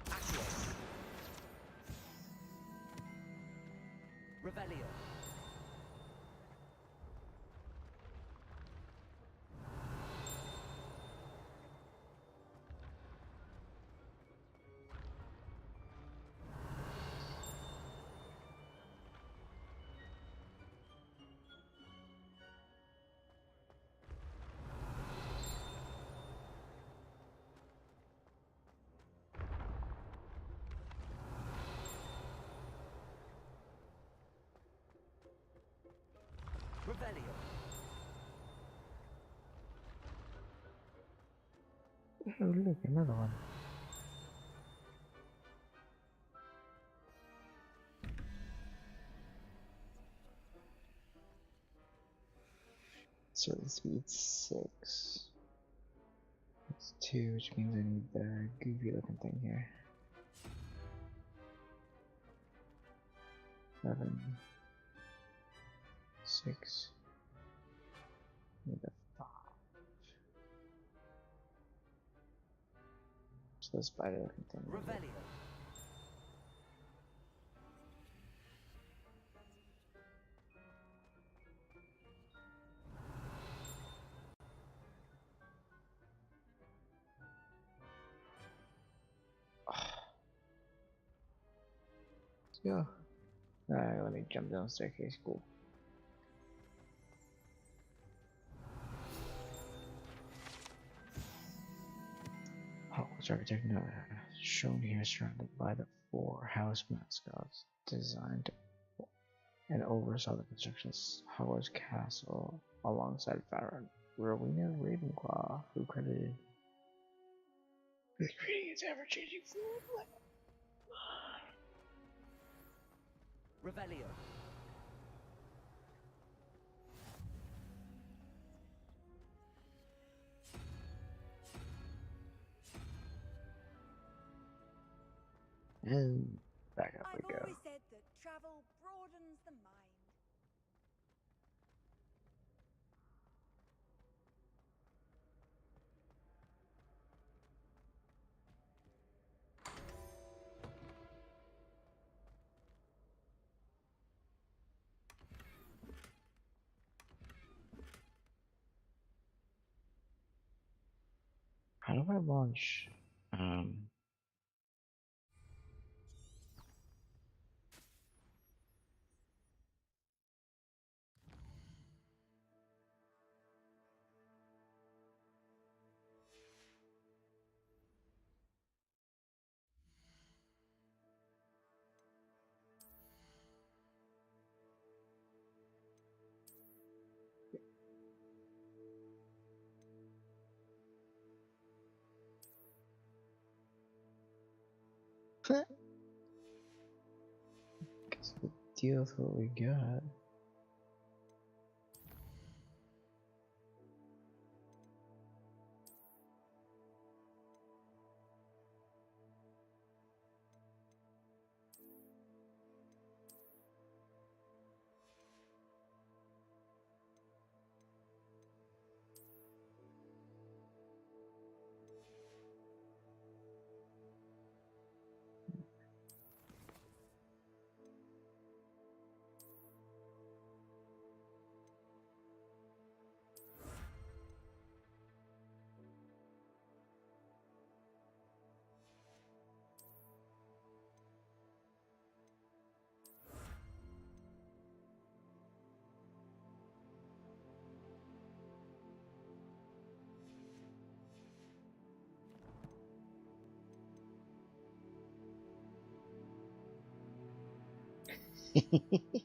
Accio. Revelio. Revelio. Oh look, another one. So the speed's 6. That's 2, which means I need the goofy looking thing here. 7, 6. Need a 5. So the spider looking thing. Revelio. Let's go. Alright, let me jump down the staircase. Cool. Hogwarts architect shown here, surrounded by the 4 house mascots, designed and oversaw the construction of Hogwarts Castle alongside Rowena Ravenclaw, who credited with creating its ever-changing form. Revelio. And back up we go. I've always said that travel broadens the mind. How do I launch? Guess we'll deal with what we got.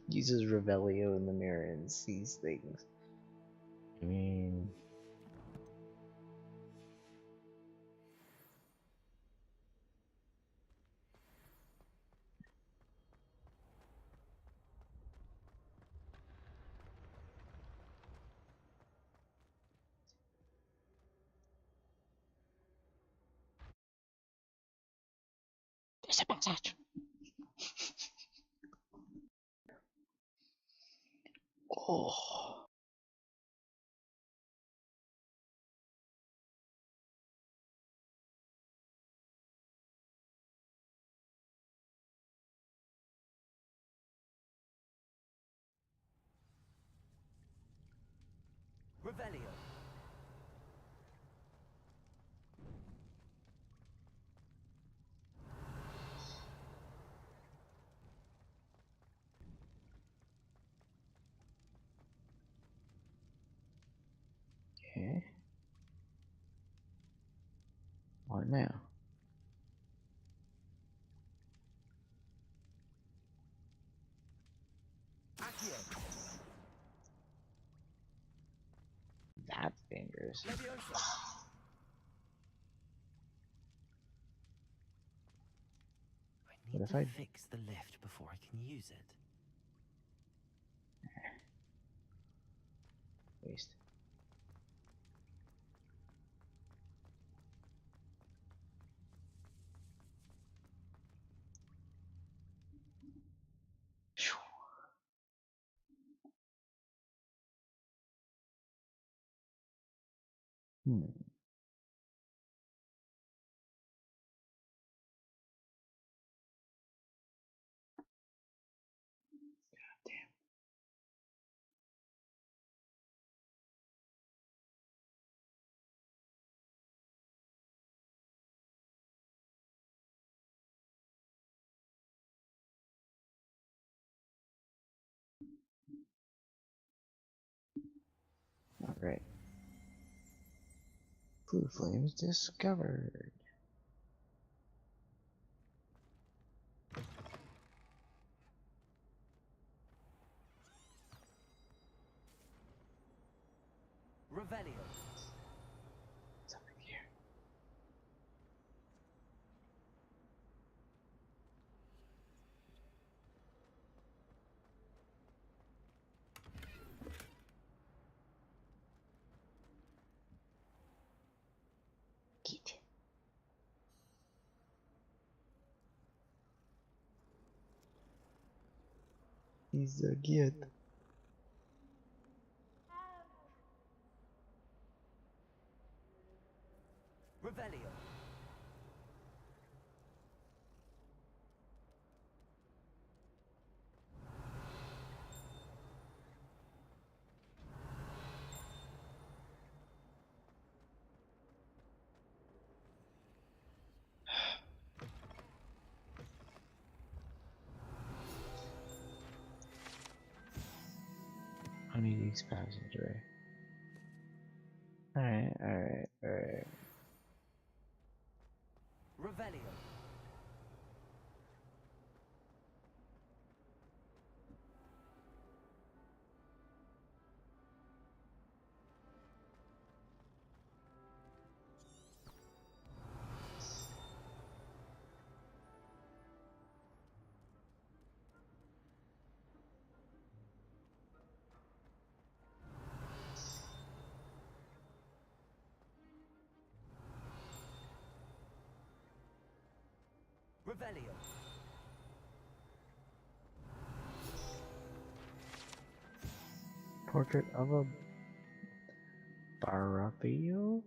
Uses Revelio in the mirror and sees things. I mean... There's a passage. Oh. Revelio. Okay. What now? That's dangerous. I need to fix the lift before I can use it. Waste. Hmm. Alright. Blue flames discovered. Revelio. It's over here. Get. He's a get. Revelio. Honeydeek's passageway. Alright. Revelio. Revelio. Portrait of a Barapio?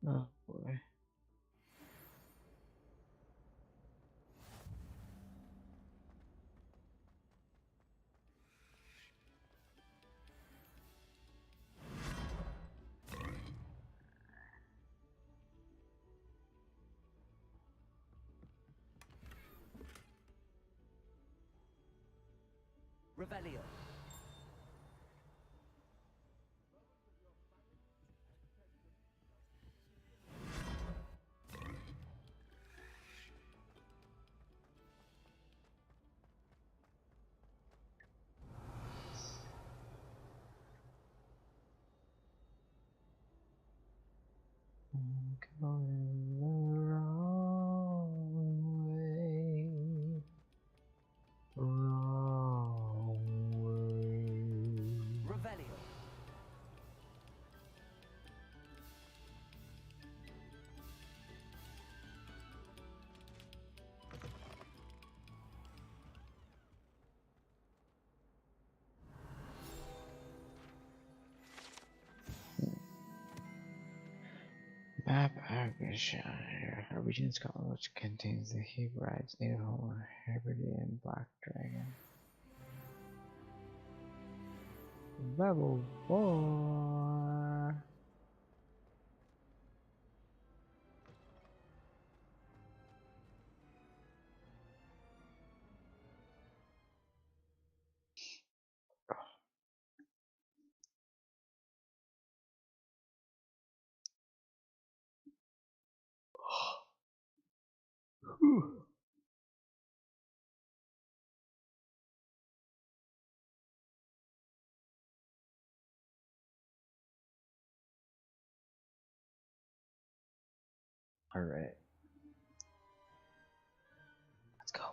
Oh boy. Revelio. I'm going the wrong way. Wrong way. Revelio. Map Argashire, a region in Scotland which contains the Hebrides, native home of Hebridean black dragon. Level 4. Alright. Let's go.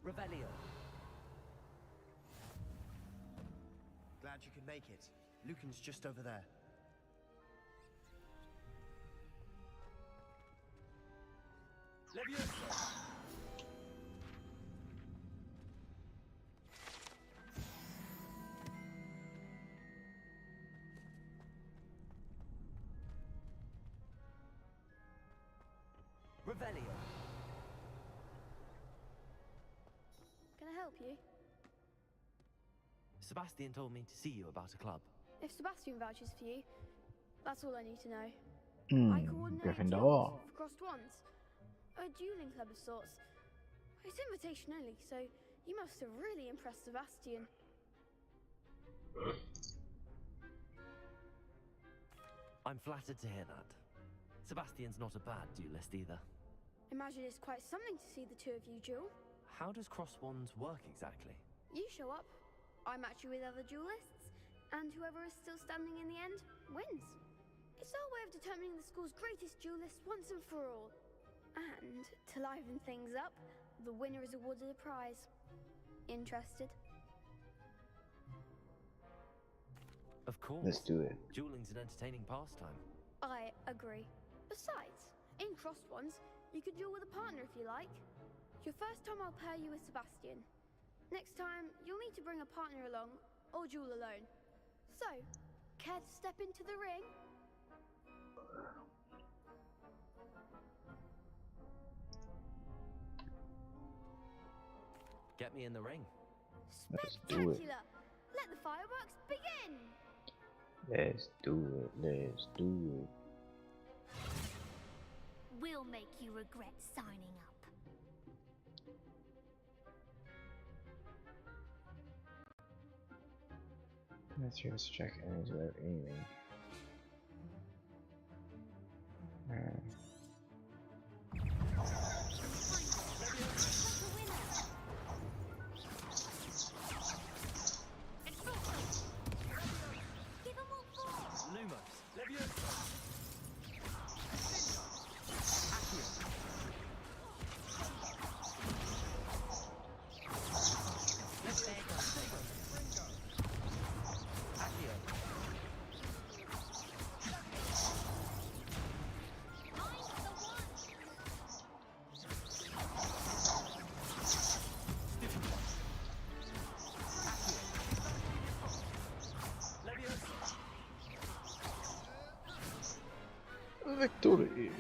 Revelio. Glad you could make it. Lucan's just over there. Leviosa. Revelio. Can I help you? Sebastian told me to see you about a club. If Sebastian vouches for you, that's all I need to know. I Hmm, coordinate Gryffindor. duels for crossed wands. A dueling club of sorts. It's invitation only, so you must have really impressed Sebastian. I'm flattered to hear that. Sebastian's not a bad duelist either. Imagine it's quite something to see the two of you duel. How does cross wands work exactly? You show up, I match you with other duelists, and whoever is still standing in the end wins. It's our way of determining the school's greatest duelist once and for all. And to liven things up, the winner is awarded a prize. Interested? Of course. Let's do it. Dueling's an entertaining pastime. I agree. Besides, in crossed ones, you could duel with a partner if you like. Your first time I'll pair you with Sebastian. Next time, you'll need to bring a partner along, or duel alone. So, care to step into the ring? Get me in the ring. Let's do it. Spectacular! Let the fireworks begin! Let's do it. Let's do it. We'll make you regret signing up. Let's just check enemies without aiming. Lumos. Leviosa. Victory!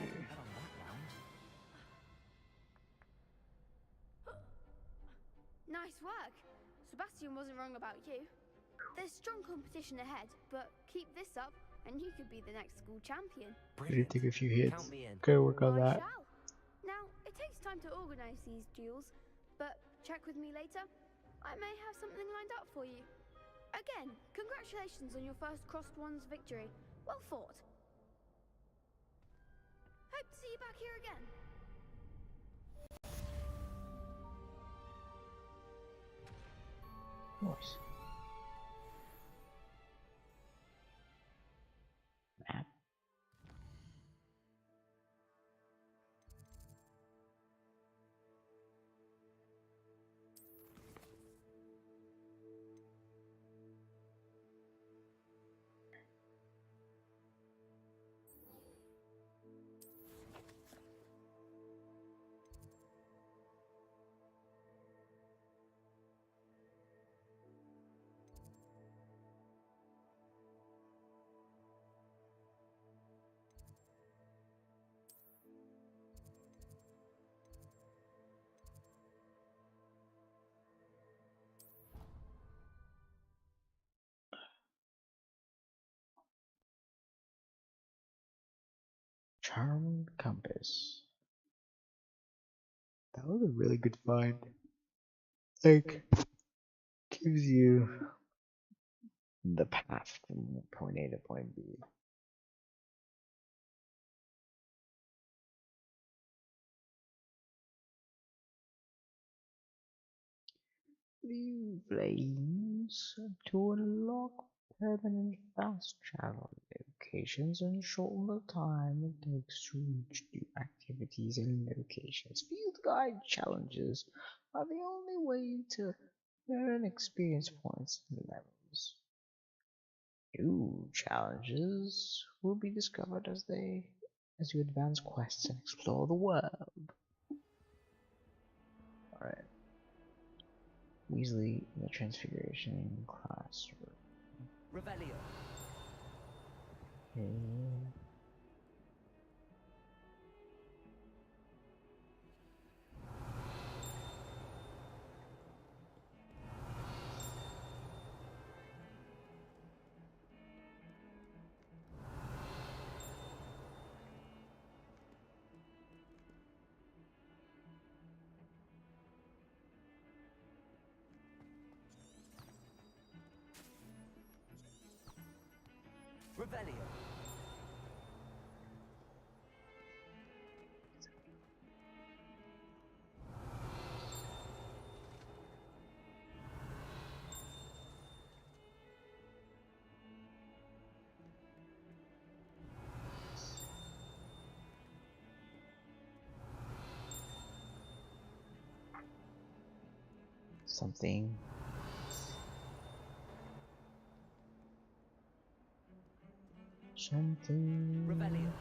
Nice work. Sebastian wasn't wrong about you. There's strong competition ahead, but keep this up and you could be the next school champion. It'll take a few hits. Count me in. Gotta work on I that. shall. Now, it takes time to organize these duels, but check with me later. I may have something lined up for you. Again, congratulations on your first crossed wands victory. Well fought. Hope to see you back here again. Nice. charm compass. That was a really good find. Like, gives you the path from point A to point B. Blue flames to unlock permanent fast travel locations and shorten the time it takes to reach new activities and locations. Field guide challenges are the only way to earn experience points and levels. New challenges will be discovered as you advance quests and explore the world. Alright. Weasley in the Transfiguration classroom. Revelio. Okay. Revelio. Something. Something. Revelio.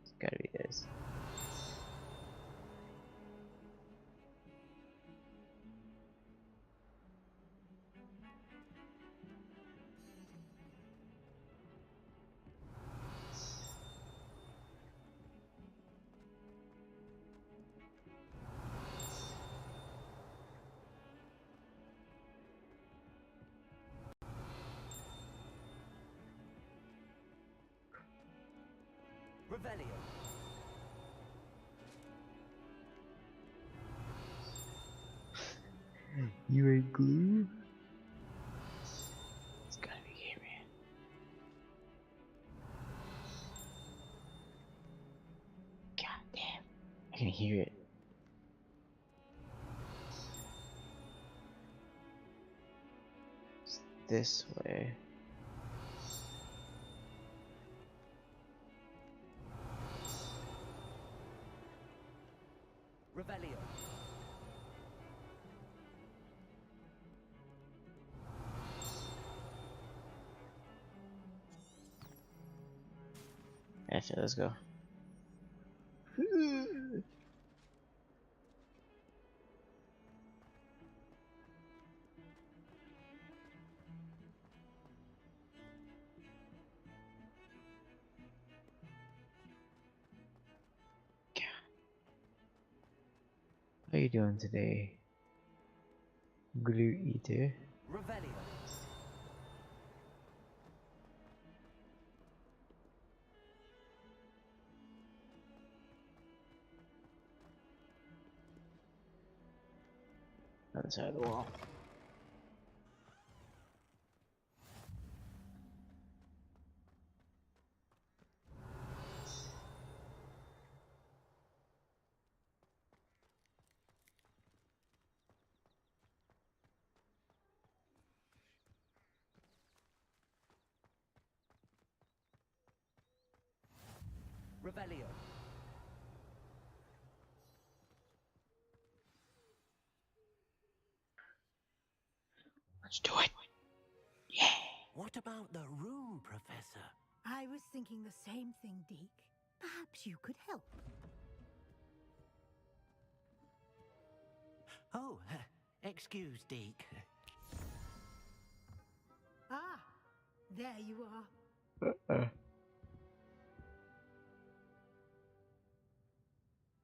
It's gotta be this. Revelio. You ain't glue? It's gotta be here, man. God damn. I can hear it. It's this way. Revelio. That's it, let's go. How you doing today, glue eater? Revelio. Other side of the wall. Revelio. Let's do it. Yeah. What about the room, Professor? I was thinking the same thing, Deke. Perhaps you could help. Oh, excuse, Deke. Ah, there you are.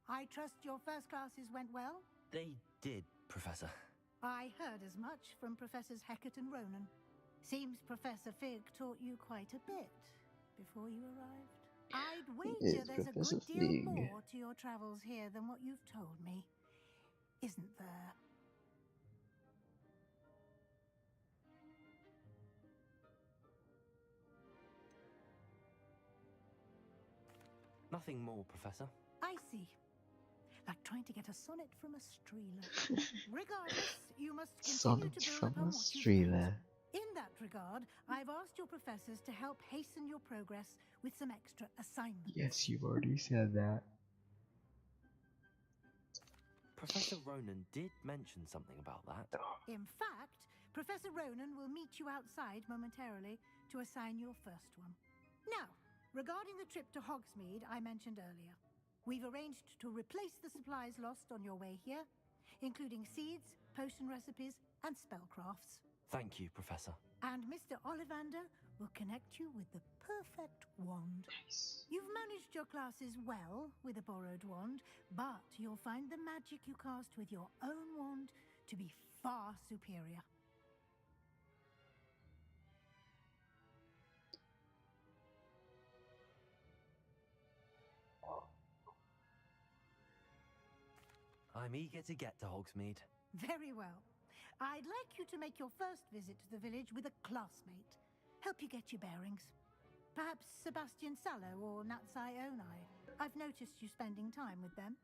I trust your first classes went well? They did, Professor. I heard as much from Professors Hecat and Ronan. Seems Professor Fig taught you quite a bit before you arrived. I'd Is wager there's a Professor good deal Fig. more to your travels here than what you've told me. Isn't there? Nothing more, Professor. I see. Like trying to get a sonnet from a streeler. Regardless, you must continue to Sonnets build from upon a what you've streeler. learned. In that regard, I've asked your professors to help hasten your progress with some extra assignments. Yes, you've already said that. Professor Ronan did mention something about that. In fact, Professor Ronan will meet you outside momentarily to assign your first one. Now, regarding the trip to Hogsmeade I mentioned earlier, we've arranged to replace the supplies lost on your way here, including seeds, potion recipes, and spellcrafts. Thank you, Professor. And Mr. Ollivander will connect you with the perfect wand. Nice. You've managed your classes well with a borrowed wand, but you'll find the magic you cast with your own wand to be far superior. I'm eager to get to Hogsmeade. Very well. I'd like you to make your first visit to the village with a classmate. Help you get your bearings. Perhaps Sebastian Sallow or Natsai Onai. I've noticed you spending time with them.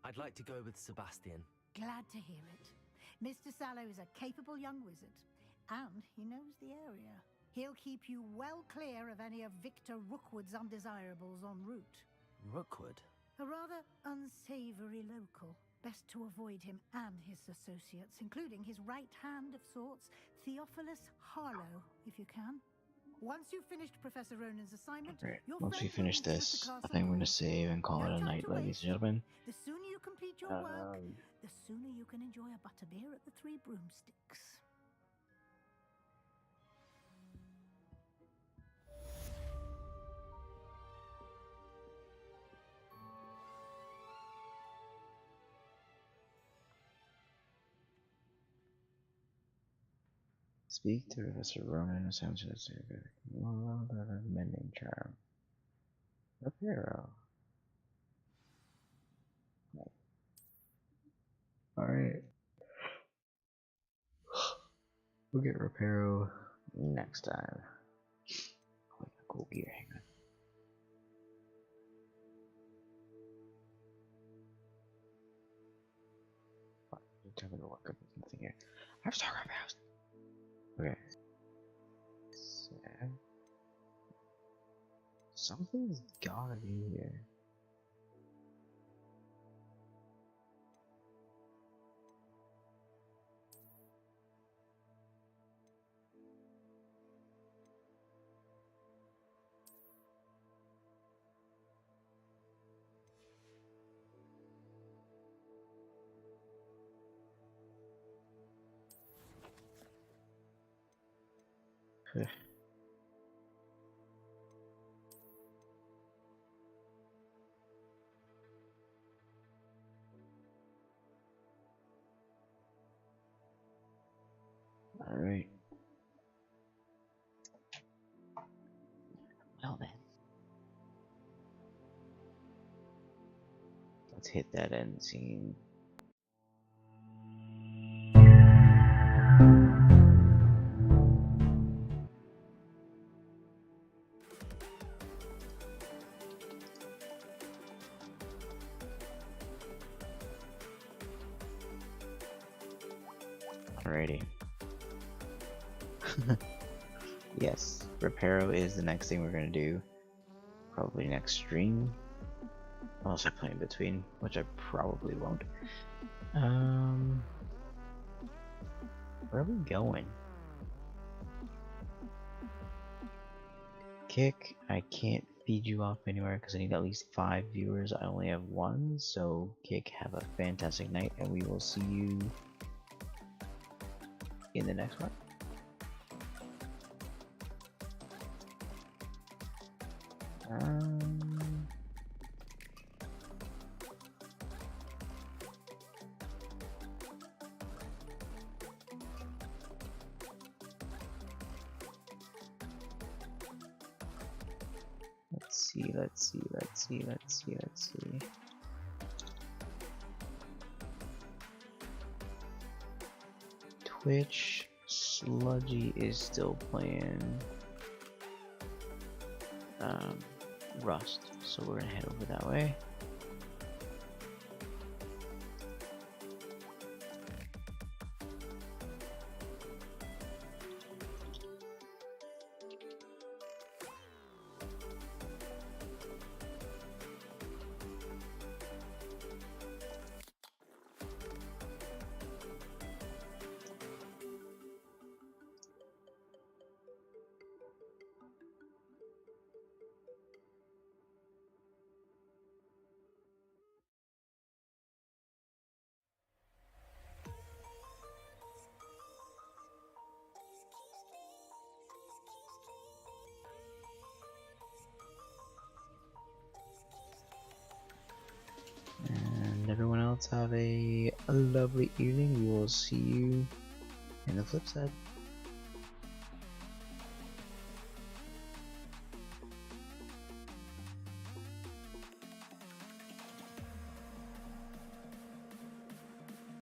I'd like to go with Sebastian. Glad to hear it. Mr. Sallow is a capable young wizard, and he knows the area. He'll keep you well clear of any of Victor Rookwood's undesirables en route. Rookwood? A rather unsavory local. Best to avoid him and his associates, including his right hand of sorts, Theophilus Harlow, if you can. Once you've finished Professor Ronan's assignment, Once we finish this, I think I'm going to save and call it a night, ladies and gentlemen. The sooner you complete your work, the sooner you can enjoy a butterbeer at the Three Broomsticks. Speak to Professor Ronan, assumption is mending charm. Reparo. Alright. We'll get Reparo next time. Oh, we got cool gear, hang on. Tell me to work up with nothing here. I have Starcraft House. Okay. So, something's gotta be here. Alright. Well then. Let's hit that end scene. Alrighty. Yes, Reparo is the next thing we're gonna do. Probably next stream. Unless I play in between, which I probably won't. Where are we going? Kick, I can't feed you off anywhere because I need at least 5 viewers. I only have 1, so Kick, have a fantastic night, and we will see you in the next one. see. Twitch Sludgy is still playing Rust, so we're gonna head over that way. And everyone else have a lovely evening. We will see you in the flip side.